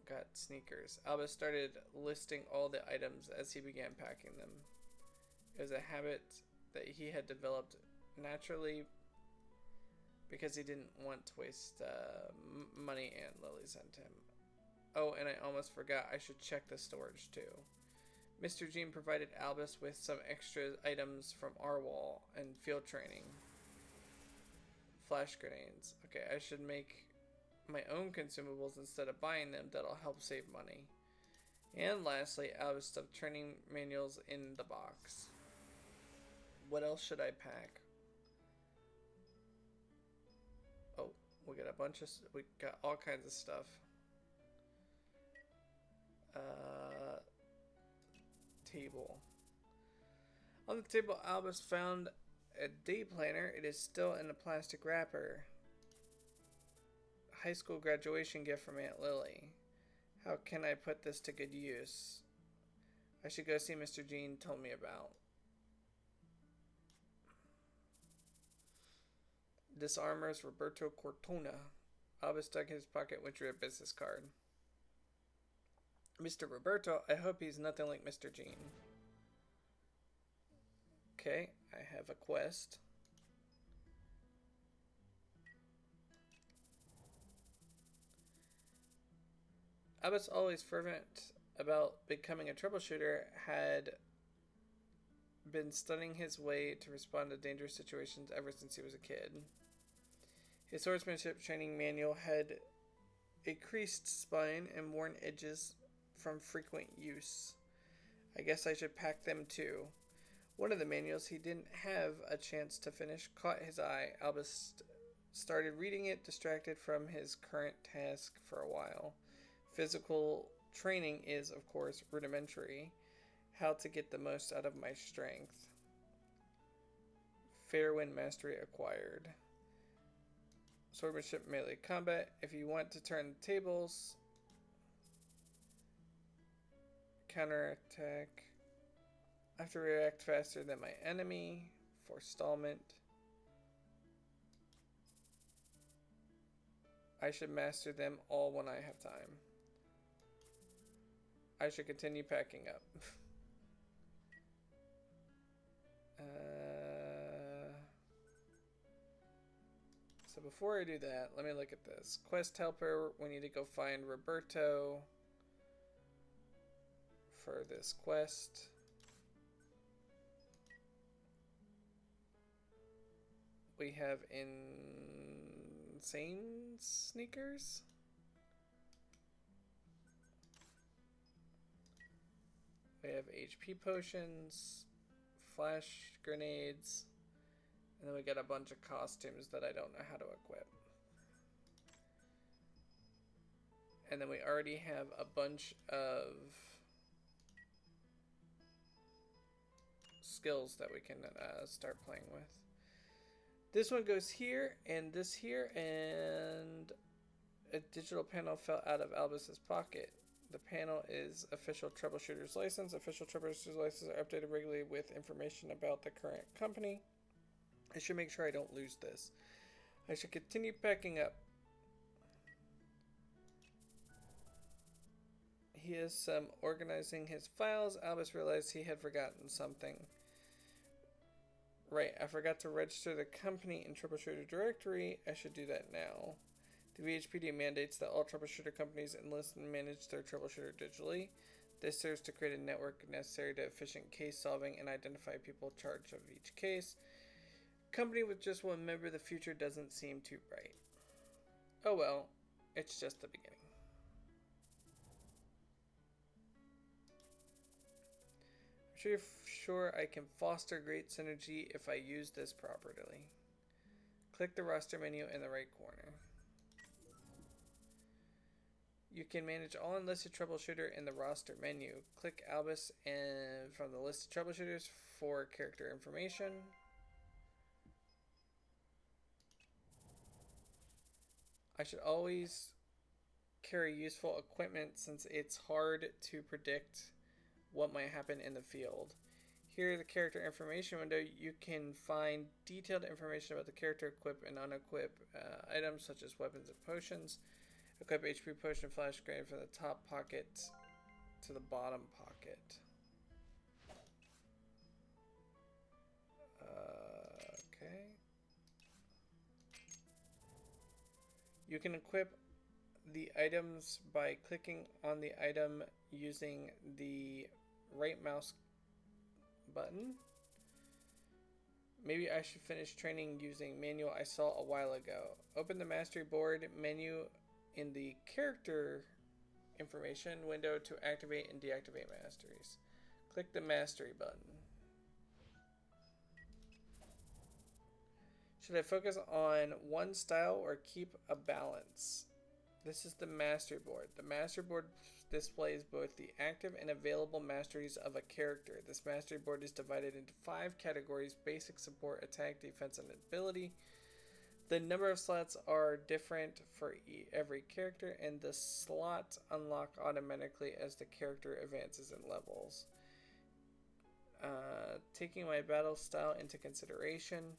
[SPEAKER 1] Got sneakers. Albus started listing all the items as he began packing them. It was a habit that he had developed naturally because he didn't want to waste money Aunt Lily sent him. Oh, and I almost forgot, I should check the storage too. Mr. Jean provided Albus with some extra items from our wall and field training. Flash grenades. Okay, I should make my own consumables instead of buying them. That'll help save money. And lastly, Albus stuffed training manuals in the box. What else should I pack? Oh, we got all kinds of stuff. Table. On the table, Albus found a day planner. It is still in a plastic wrapper. High school graduation gift from Aunt Lily. How can I put this to good use? I should go see Mr. Jean told me about. Disarmers Roberto Cortona. Albus dug in his pocket and drew a business card. Mr. Roberto, I hope he's nothing like Mr. Jean. Okay, I have a quest. Albus, always fervent about becoming a troubleshooter, had been studying his way to respond to dangerous situations ever since he was a kid. His swordsmanship training manual had a creased spine and worn edges from frequent use. I guess I should pack them too. One of the manuals he didn't have a chance to finish caught his eye. Albus started reading it, distracted from his current task for a while. Physical training is, of course, rudimentary. How to get the most out of my strength. Fairwind mastery acquired. Swordsmanship melee combat. If you want to turn the tables, counterattack. I have to react faster than my enemy. Forestallment. I should master them all when I have time. I should continue packing up. So before I do that, let me look at this. Quest helper, we need to go find Roberto for this quest. We have insane sneakers. We have HP potions, flash grenades, and then we got a bunch of costumes that I don't know how to equip. And then we already have a bunch of skills that we can start playing with. This one goes here, and this here, and a digital panel fell out of Albus's pocket. The panel is official Troubleshooter's license. Official Troubleshooter's licenses are updated regularly with information about the current company. I should make sure I don't lose this. I should continue packing up. He is organizing his files. Albus realized he had forgotten something. Right, I forgot to register the company in Troubleshooter directory. I should do that now. The VHPD mandates that all troubleshooter companies enlist and manage their troubleshooter digitally. This serves to create a network necessary to efficient case solving and identify people in charge of each case. Company with just one member, the future doesn't seem too bright. Oh well, it's just the beginning. I'm sure I can foster great synergy if I use this properly. Click the roster menu in the right corner. You can manage all enlisted troubleshooter in the roster menu. Click Albus and from the list of troubleshooters for character information. I should always carry useful equipment since it's hard to predict what might happen in the field. Here in the character information window, you can find detailed information about the character, equip and unequip items such as weapons and potions. Equip HP potion flash grenade from the top pocket to the bottom pocket. Okay. You can equip the items by clicking on the item using the right mouse button. Maybe I should finish training using manual I saw a while ago. Open the mastery board menu in the character information window to activate and deactivate masteries. Click the mastery button. Should I focus on one style or keep a balance? This is the mastery board. The mastery board displays both the active and available masteries of a character. This mastery board is divided into 5 categories: basic, support, attack, defense, and ability. The number of slots are different for every character, and the slots unlock automatically as the character advances in levels. Taking my battle style into consideration,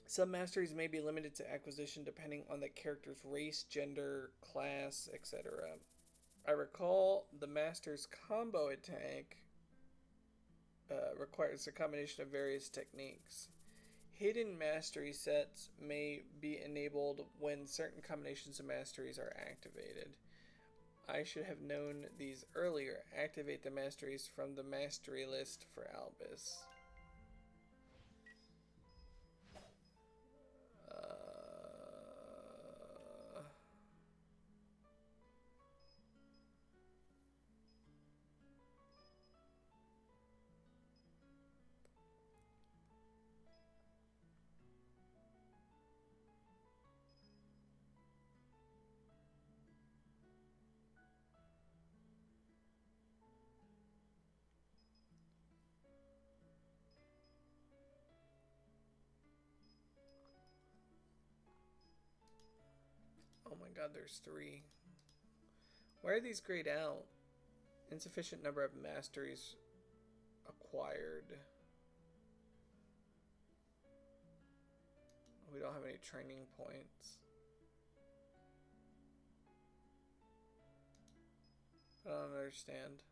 [SPEAKER 1] some masteries may be limited to acquisition depending on the character's race, gender, class, etc. I recall the master's combo attack requires a combination of various techniques. Hidden mastery sets may be enabled when certain combinations of masteries are activated. I should have known these earlier. Activate the masteries from the mastery list for Albus. God, there's 3. Why are these grayed out? Insufficient number of masteries acquired. We don't have any training points. I don't understand.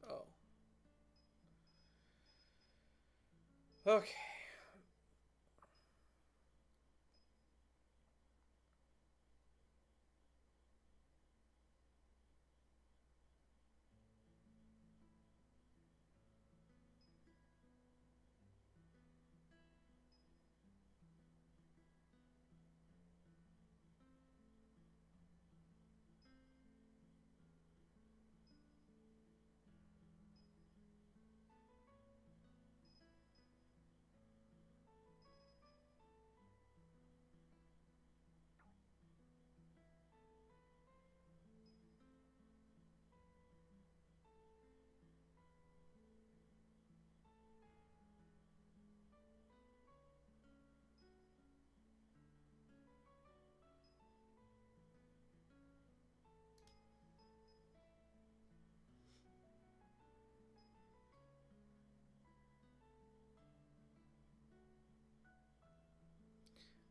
[SPEAKER 1] Oh. Okay.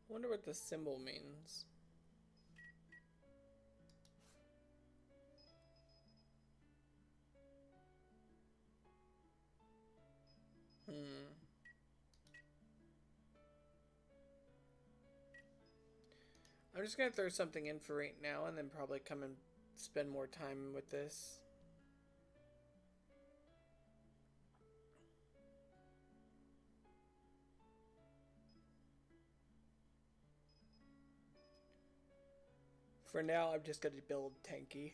[SPEAKER 1] I wonder what the symbol means. I'm just gonna throw something in for right now and then probably come and spend more time with this. For now, I'm just gonna build tanky.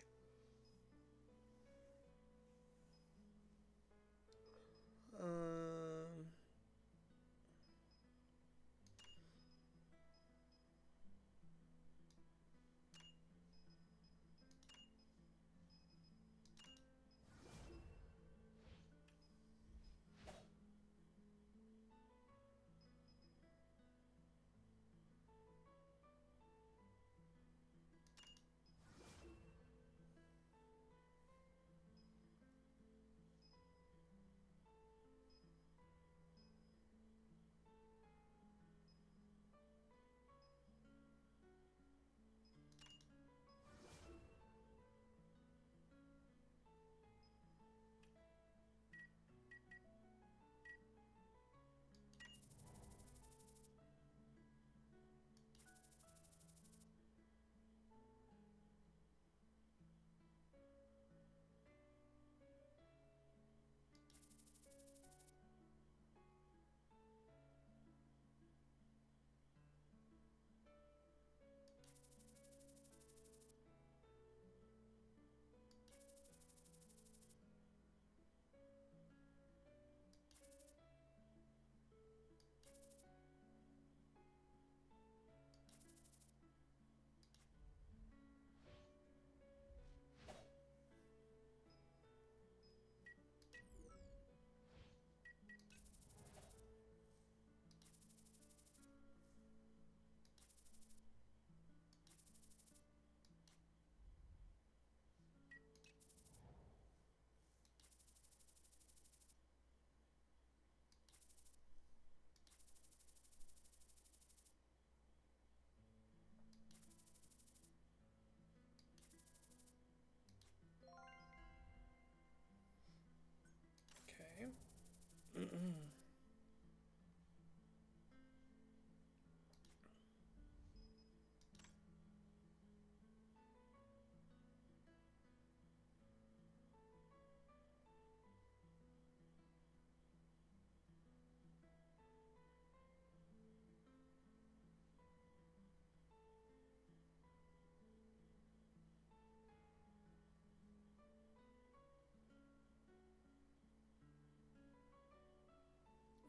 [SPEAKER 1] Okay.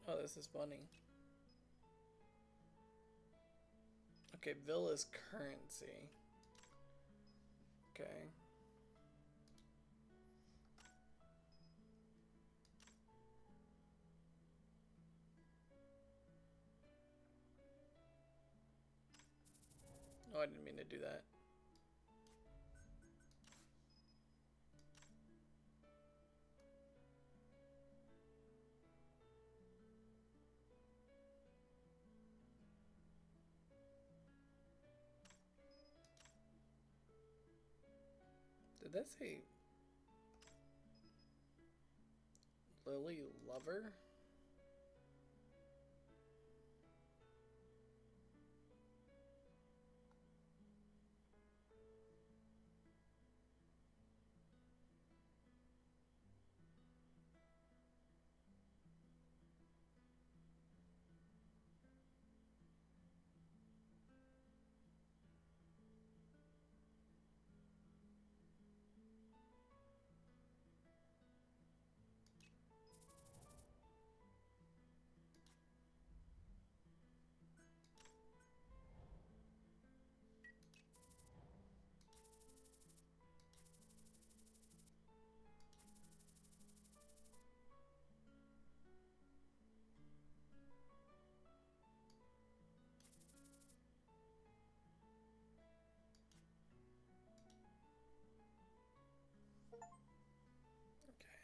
[SPEAKER 1] Oh, this is funny. Okay, Villa's currency. Okay. Oh, I didn't mean to do that. Did that say Lily Lover?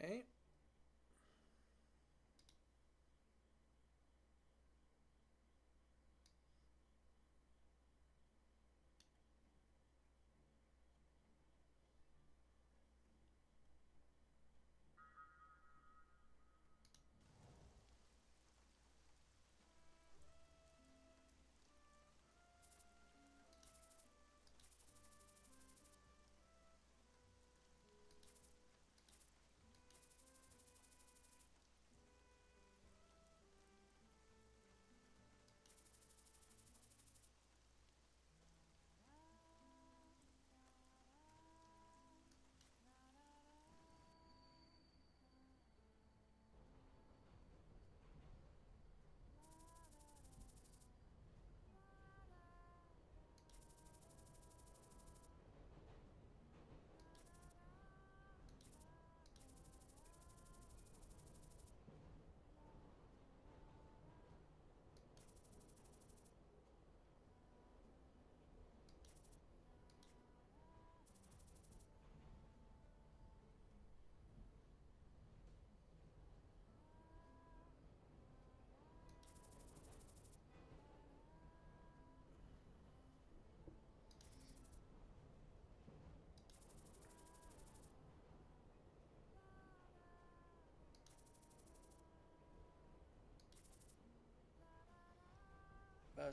[SPEAKER 1] Okay.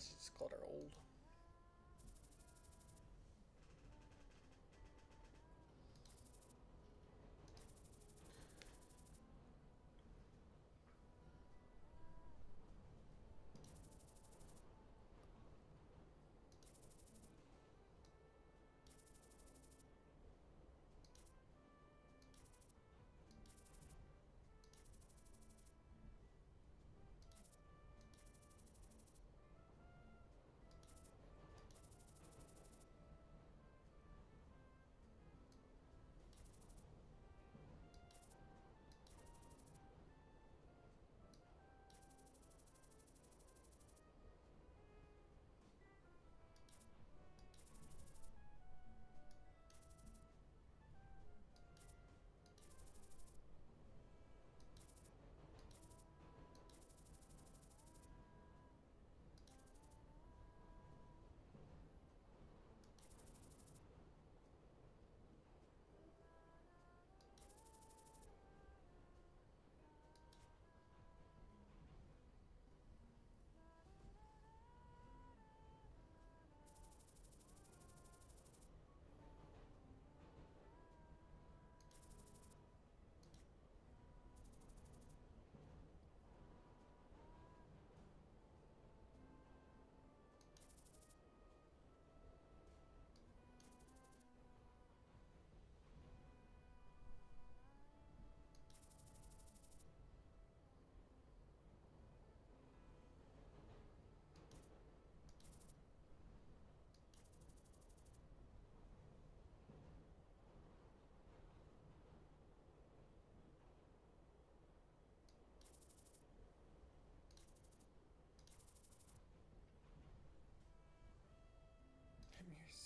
[SPEAKER 1] She just called her old.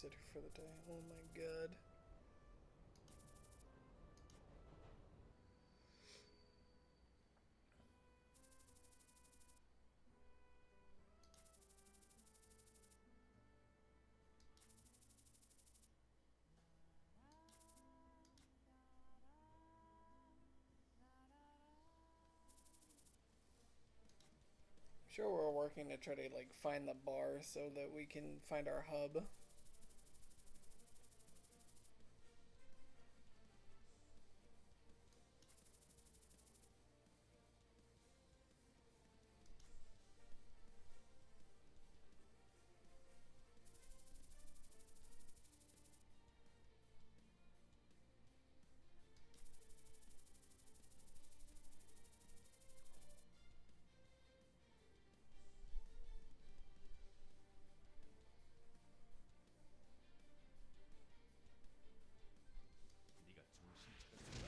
[SPEAKER 1] babysitter for the day. Oh my god. Sure, we're working to try to like find the bar so that we can find our hub.
[SPEAKER 2] 네가 정신 차렸어.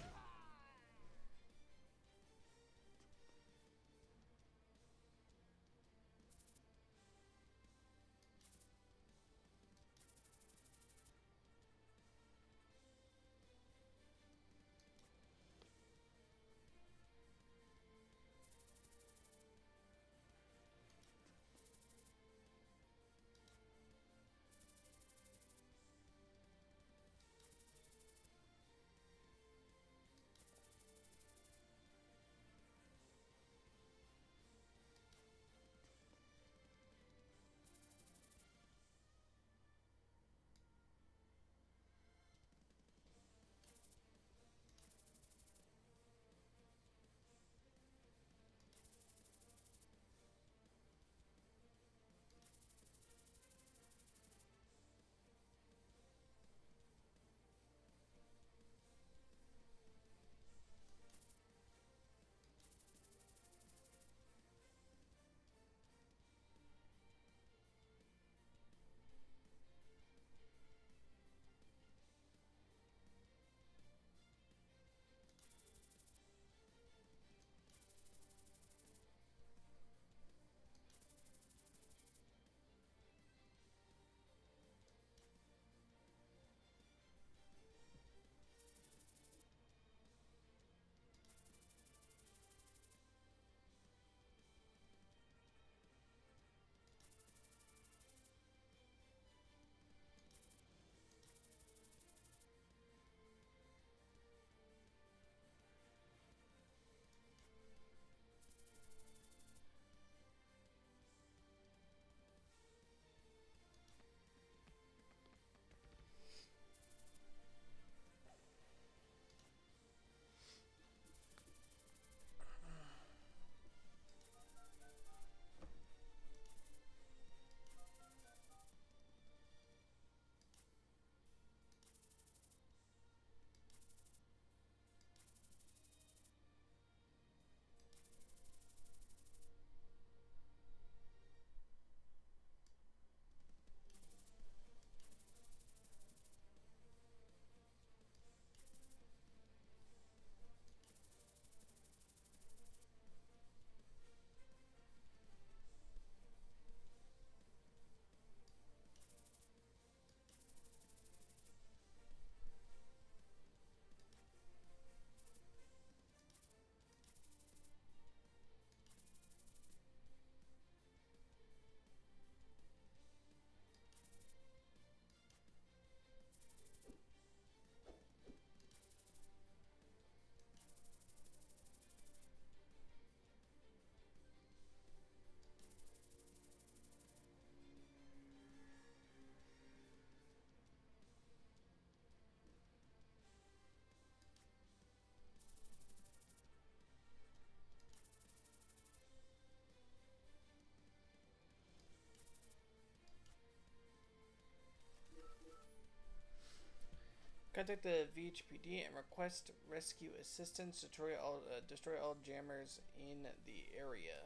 [SPEAKER 1] Contact the VHPD and request rescue assistance. Destroy all jammers in the area.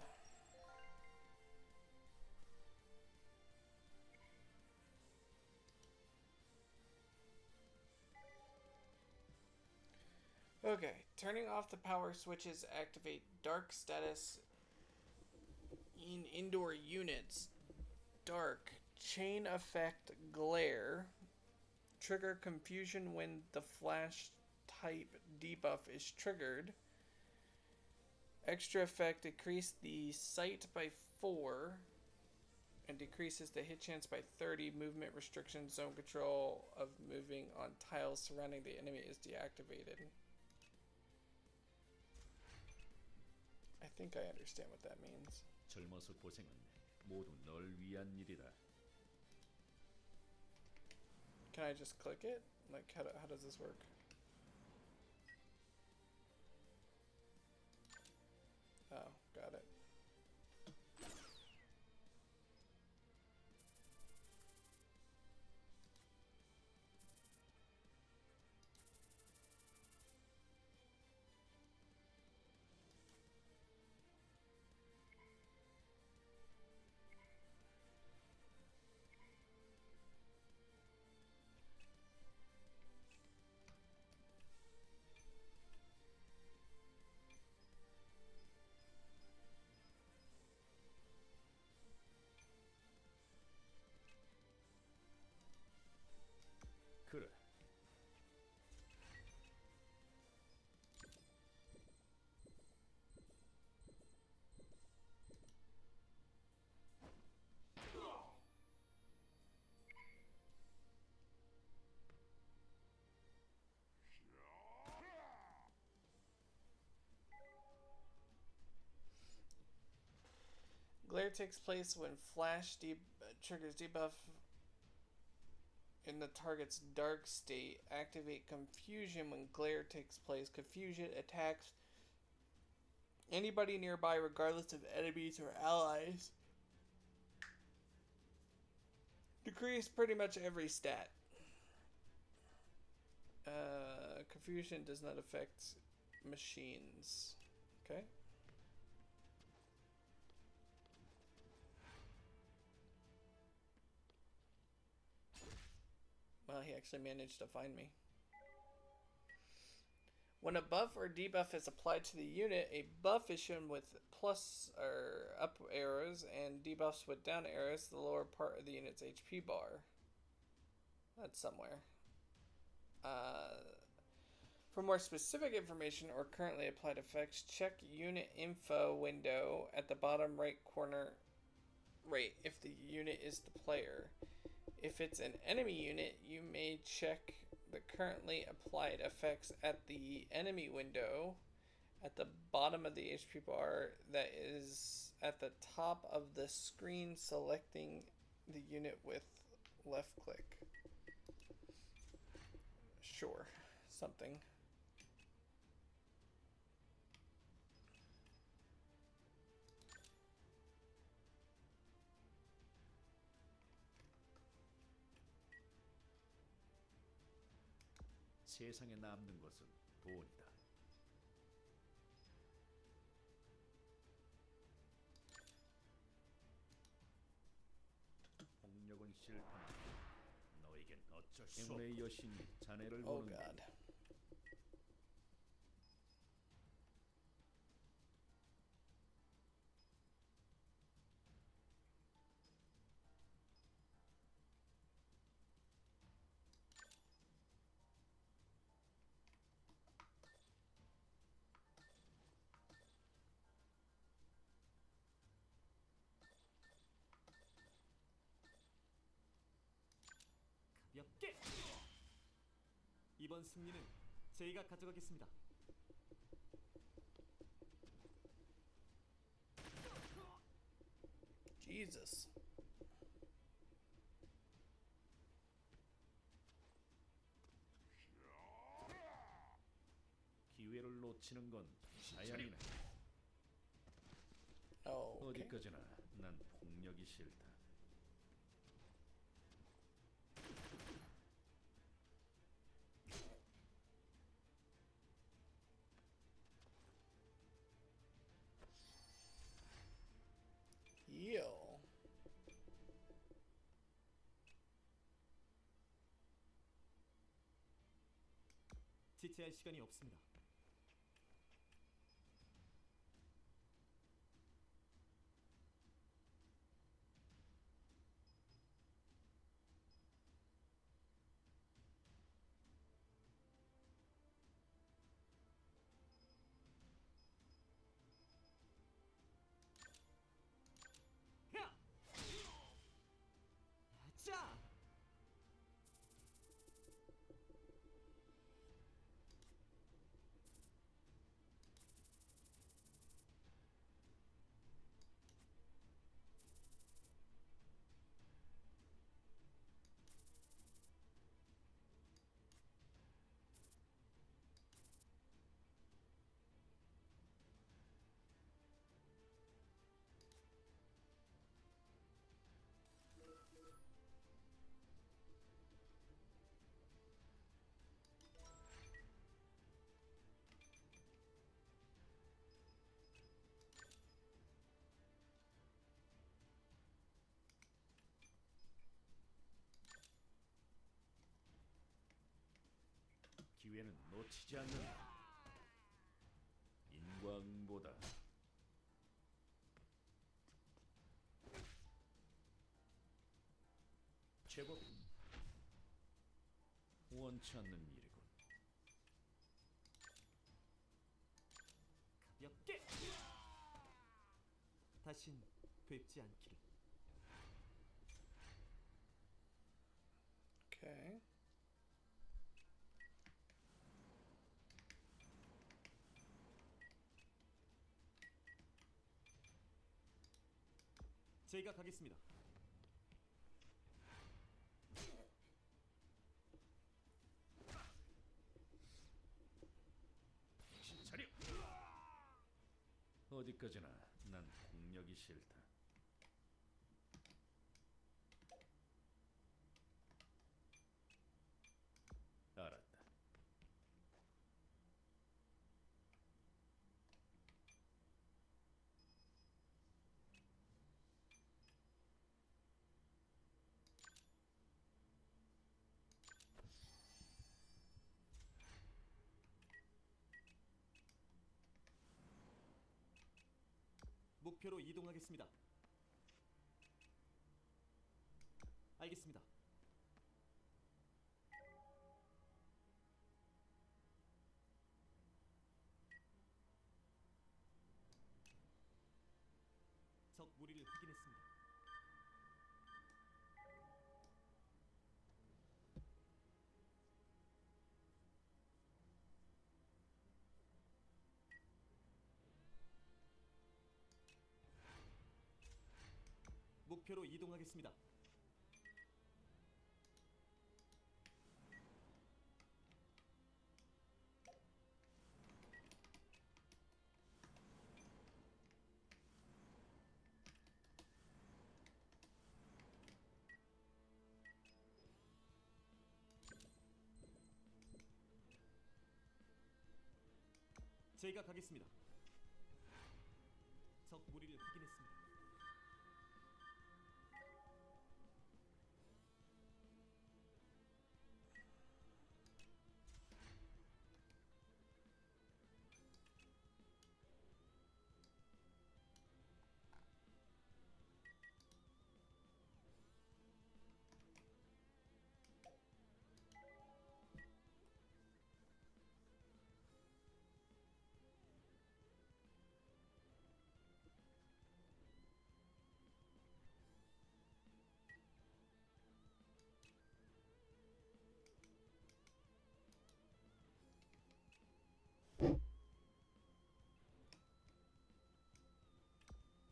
[SPEAKER 1] Okay, turning off the power switches activate dark status in indoor units. Dark chain effect glare trigger confusion when the flash type debuff is triggered. Extra effect, decrease the sight by 4 and decreases the hit chance by 30. Movement restriction, zone control of moving on tiles surrounding the enemy is deactivated. I think I understand what that means.
[SPEAKER 2] 젊어서 고생은 모두 널 위한 일이다.
[SPEAKER 1] Can I just click it? Like, how does this work? Oh, got it.
[SPEAKER 2] 그래.
[SPEAKER 1] Glare takes place when flash triggers debuff in the target's dark state. Activate confusion when glare takes place. Confusion attacks anybody nearby regardless of enemies or allies. Decrease pretty much every stat. Confusion does not affect machines. Okay. Well, he actually managed to find me. When a buff or debuff is applied to the unit, a buff is shown with plus or up arrows and debuffs with down arrows to the lower part of the unit's HP bar. That's somewhere. For more specific information or currently applied effects, check unit info window at the bottom right corner right if the unit is the player. If it's an enemy unit, you may check the currently applied effects at the enemy window at the bottom of the HP bar that is at the top of the screen, selecting the unit with left click. Sure, something.
[SPEAKER 2] 세상에 남는 것은 돈이다. 폭력은 싫다. 너에겐 어쩔 수 없다. 행운의 여신이 자네를
[SPEAKER 1] Oh
[SPEAKER 2] 보는
[SPEAKER 1] god.
[SPEAKER 2] 가볍게. 이번 승리는 제가 가져가겠습니다.
[SPEAKER 1] Jesus.
[SPEAKER 2] 기회를 놓치는 건 자연이네.
[SPEAKER 1] Oh, okay.
[SPEAKER 2] 어디까지나 난 폭력이 싫다.
[SPEAKER 1] Yo.
[SPEAKER 2] 지체할 시간이 없습니다. 기회는 놓치지 않는다. 인과응보다. 제법 원치 않는 일이군.
[SPEAKER 3] 가볍게 다신 뵙지 않기를.
[SPEAKER 1] Okay.
[SPEAKER 3] 제가 가겠습니다.
[SPEAKER 2] 정신 차려. 어디까지나 난 폭력이 싫다. 알았다.
[SPEAKER 3] 목표로 이동하겠습니다. 알겠습니다. 적 무리를 확인했습니다. 목표로 이동하겠습니다. 제가 가겠습니다. 적 무리를 확인했습니다.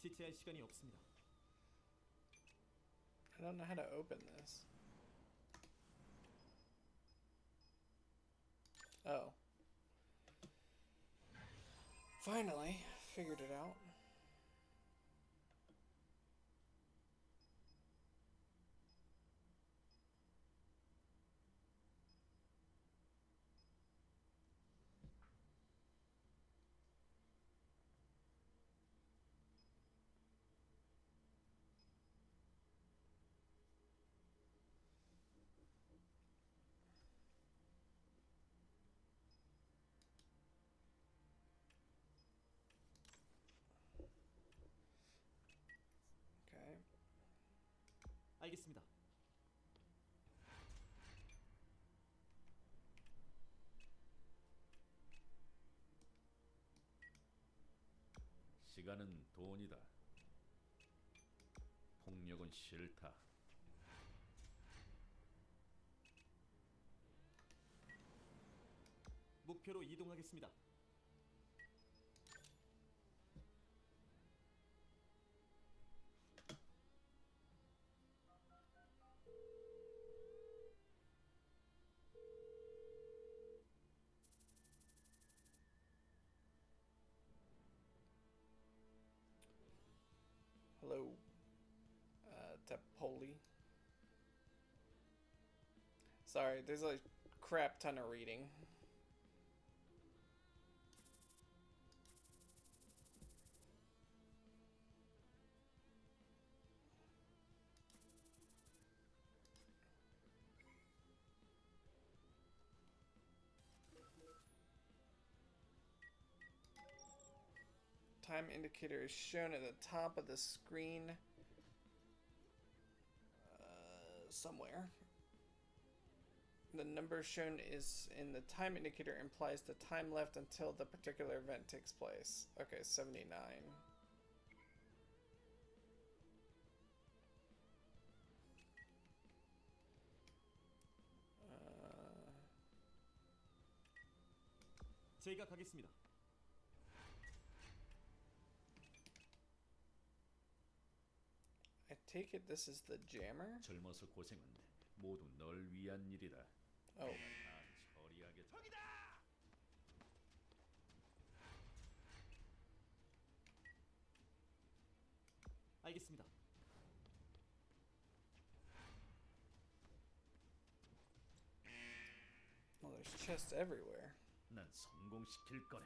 [SPEAKER 3] 지체할 시간이 없습니다.
[SPEAKER 1] I don't know how to open this. Oh. Finally, figured it out. Okay.
[SPEAKER 3] 알겠습니다.
[SPEAKER 2] 시간은 돈이다. 폭력은 싫다.
[SPEAKER 3] 목표로 이동하겠습니다.
[SPEAKER 1] Hello, Tapoli. Sorry, there's a crap ton of reading. time indicator is shown at the top of the screen somewhere. The number shown is in the time indicator implies the time left until the particular event takes place. Okay, 79.
[SPEAKER 3] 제가 가겠습니다.
[SPEAKER 1] I take it this is the jammer?
[SPEAKER 2] 젊어서 고생은 모두 널 위한 일이다.
[SPEAKER 1] Oh.
[SPEAKER 2] 다 처리하게. 저기다!
[SPEAKER 3] 알겠습니다.
[SPEAKER 1] Well, there's chests everywhere.
[SPEAKER 2] 난 성공시킬 거래.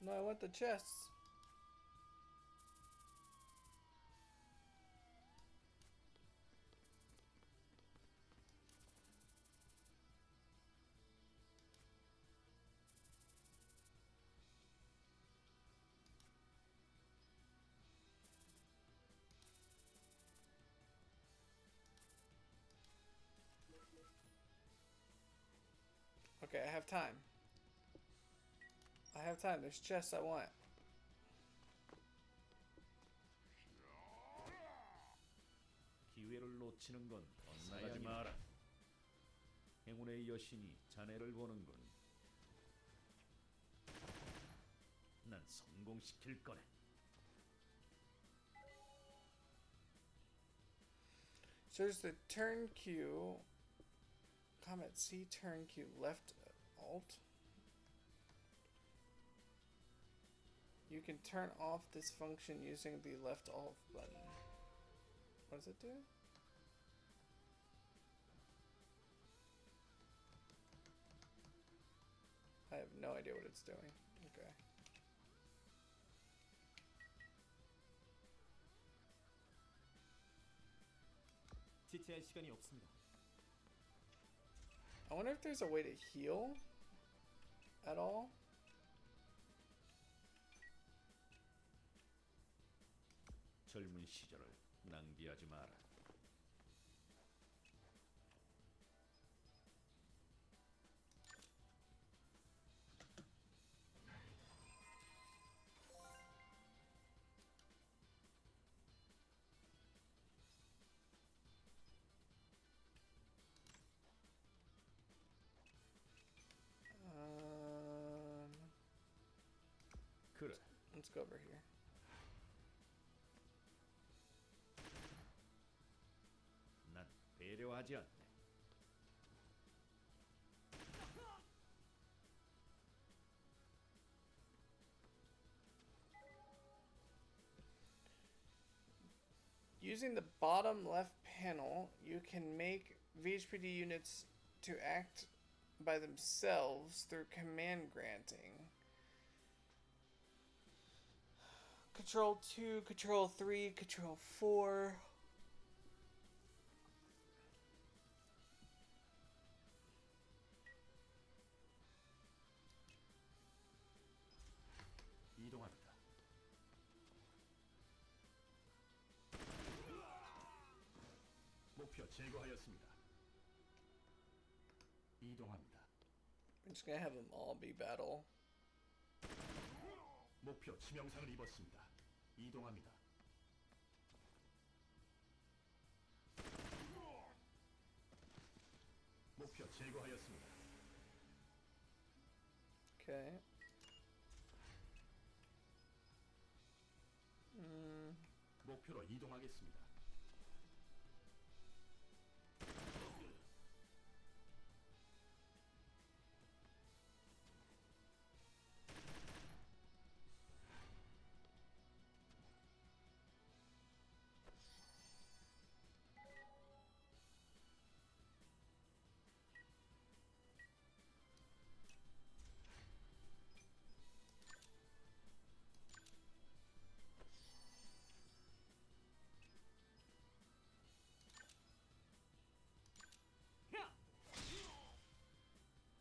[SPEAKER 1] No, I want the chests. Okay, I have time. I have time. There's chests I want.
[SPEAKER 2] 기회를 놓치는 건 덧나가지 마라. 행운의 여신이 자네를 보는군. 난 성공시킬 거래.
[SPEAKER 1] So there's the turn Q, Combat C, turn Q, left alt. You can turn off this function using the left alt button. What does it do? I have no idea what it's doing. Okay.
[SPEAKER 3] 지체할 시간이 없습니다.
[SPEAKER 1] I wonder if there's a way to heal at all.
[SPEAKER 2] 젊은 시절을 낭비하지 마라. 그래.
[SPEAKER 1] Let's go over here.
[SPEAKER 2] 난 배려하지 않네.
[SPEAKER 1] Using the bottom left panel, you can make VHPD units to act by themselves through command granting. Control 2, Control 3, Control 4.
[SPEAKER 2] 이동합니다. 목표 제거하였습니다. 이동합니다.
[SPEAKER 1] I'm just gonna have them all be battle.
[SPEAKER 2] 목표 치명상을 입었습니다. 이동합니다. 목표 제거하였습니다.
[SPEAKER 1] Okay.
[SPEAKER 2] 목표로 이동하겠습니다.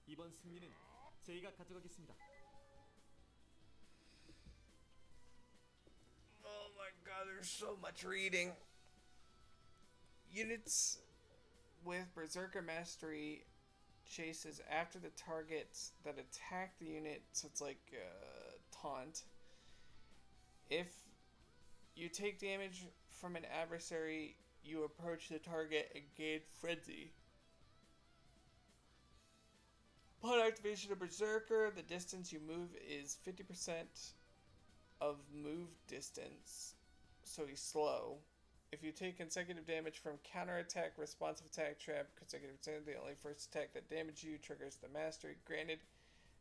[SPEAKER 3] 이번 승리는 제가 가져가겠습니다.
[SPEAKER 1] There's so much reading. Units with Berserker Mastery chases after the targets that attack the unit, so it's like taunt. If you take damage from an adversary, you approach the target and gain Frenzy. Upon activation of Berserker, the distance you move is 50% of move distance, so he's slow. If you take consecutive damage from counterattack, responsive attack, trap, consecutive attack, the only first attack that damages you triggers the mastery. Granted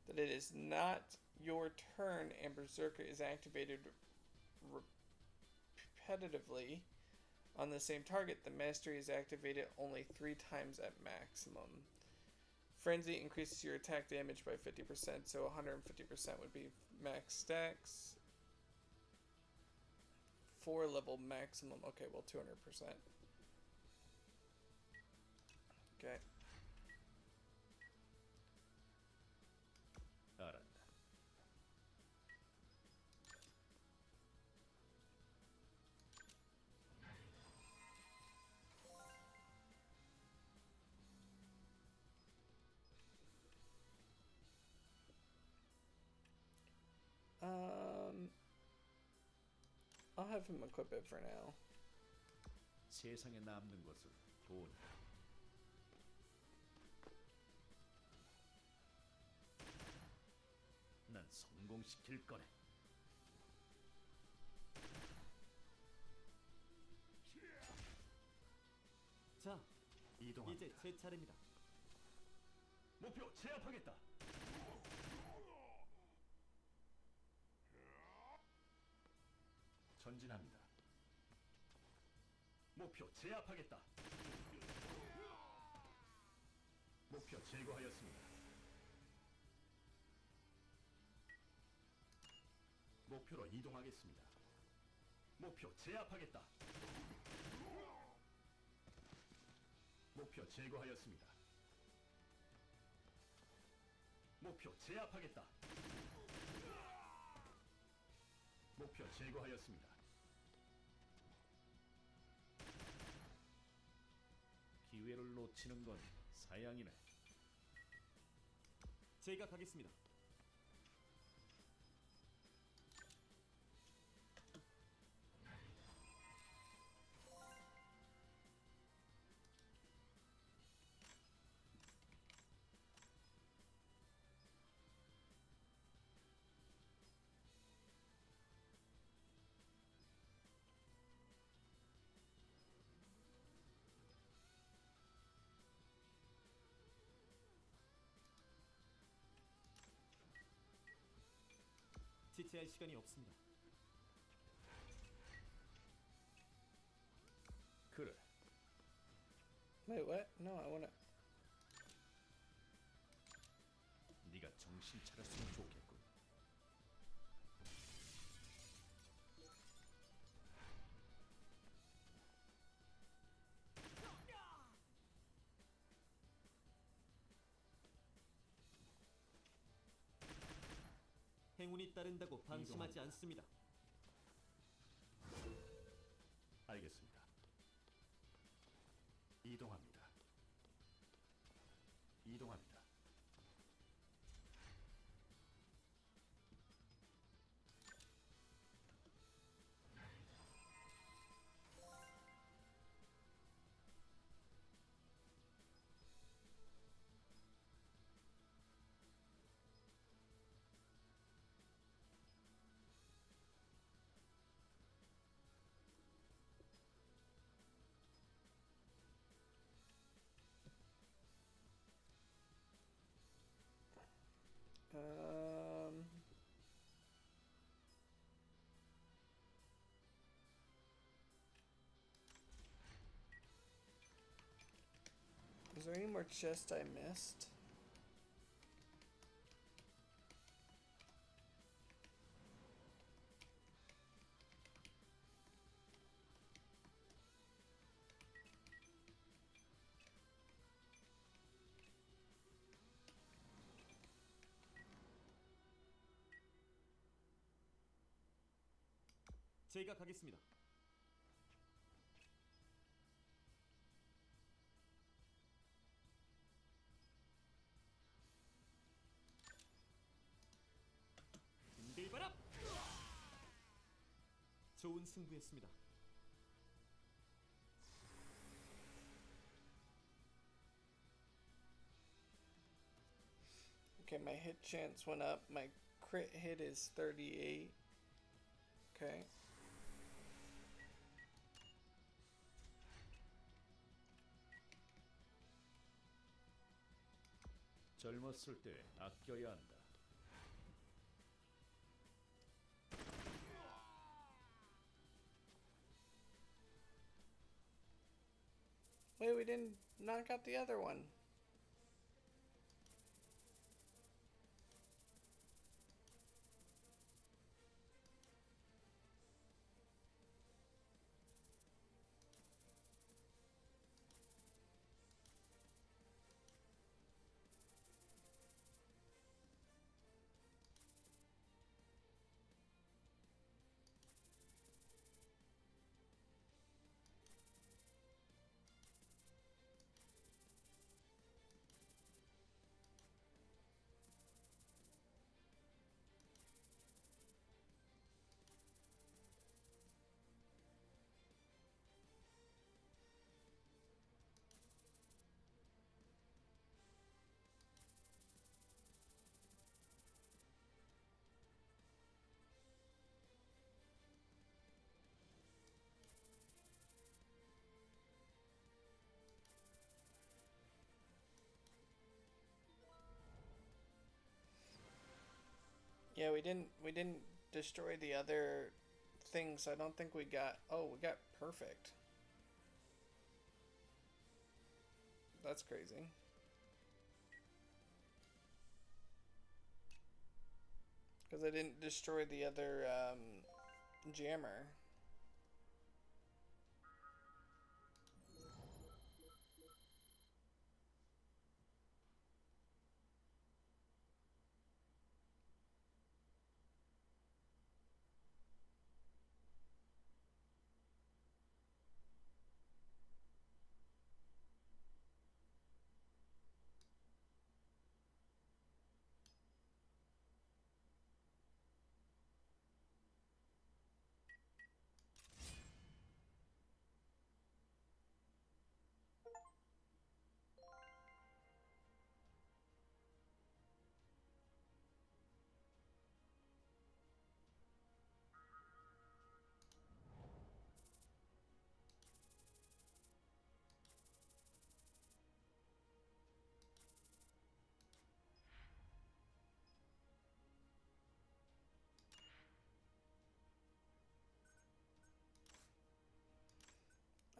[SPEAKER 1] that it is not your turn and Berserker is activated repetitively on the same target, the mastery is activated only 3 times at maximum. Frenzy increases your attack damage by 50%, so 150% would be max stacks. 4 level maximum. Okay, well 200%. Okay.
[SPEAKER 2] 알았다.
[SPEAKER 1] I'll have him equip it for now.
[SPEAKER 2] 세상에 남는 것은 돈이다. 난 성공시킬 거네.
[SPEAKER 3] 자,
[SPEAKER 2] 이동합니다.
[SPEAKER 3] 이제 제 차례입니다.
[SPEAKER 2] 목표 제압하겠다. 전진합니다. 목표 제압하겠다. 목표 제거하였습니다. 목표로 이동하겠습니다. 목표 제압하겠다. 목표 제거하였습니다. 목표 제압하겠다. 목표 제거하였습니다. 기회를 놓치는 건 사양이네.
[SPEAKER 3] 제가 가겠습니다. 지체할 시간이 없습니다.
[SPEAKER 2] 그래.
[SPEAKER 1] Wait, what? No, I wanna...
[SPEAKER 2] 네가 정신 차렸으면 좋겠군.
[SPEAKER 3] 행운이 따른다고 방심하지 않습니다.
[SPEAKER 2] 알겠습니다. 이동합니다. 이동합니다.
[SPEAKER 1] Is there any more chests I missed?
[SPEAKER 3] 제가 가겠습니다. 좋은 승부였습니다.
[SPEAKER 1] Okay, my hit chance went up. My crit hit is 38. Okay.
[SPEAKER 2] 젊었을 때 아껴야 한다.
[SPEAKER 1] Wait, we didn't knock out the other one. Yeah, we didn't destroy the other things. I don't think we got. Oh, we got perfect. That's crazy. Because I didn't destroy the other jammer.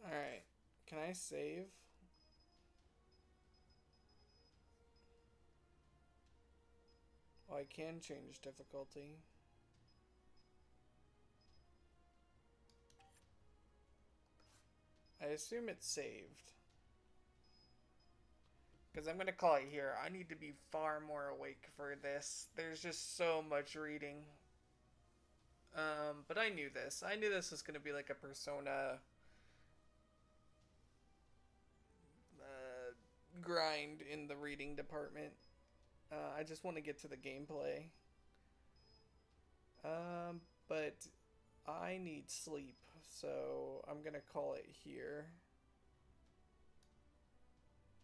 [SPEAKER 1] Alright. Can I save? Oh, I can change difficulty. I assume it's saved. Because I'm going to call it here. I need to be far more awake for this. There's just so much reading. But I knew this. I knew this was going to be like a Persona grind in the reading department. I just want to get to the gameplay. But I need sleep, so I'm going to call it here.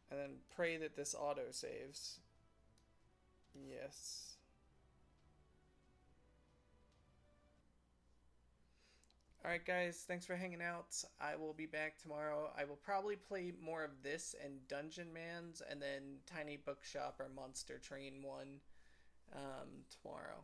[SPEAKER 1] And then pray that this auto saves. Yes. Alright guys, thanks for hanging out. I will be back tomorrow. I will probably play more of this and Dungeon Mans and then Tiny Bookshop or Monster Train 1 tomorrow.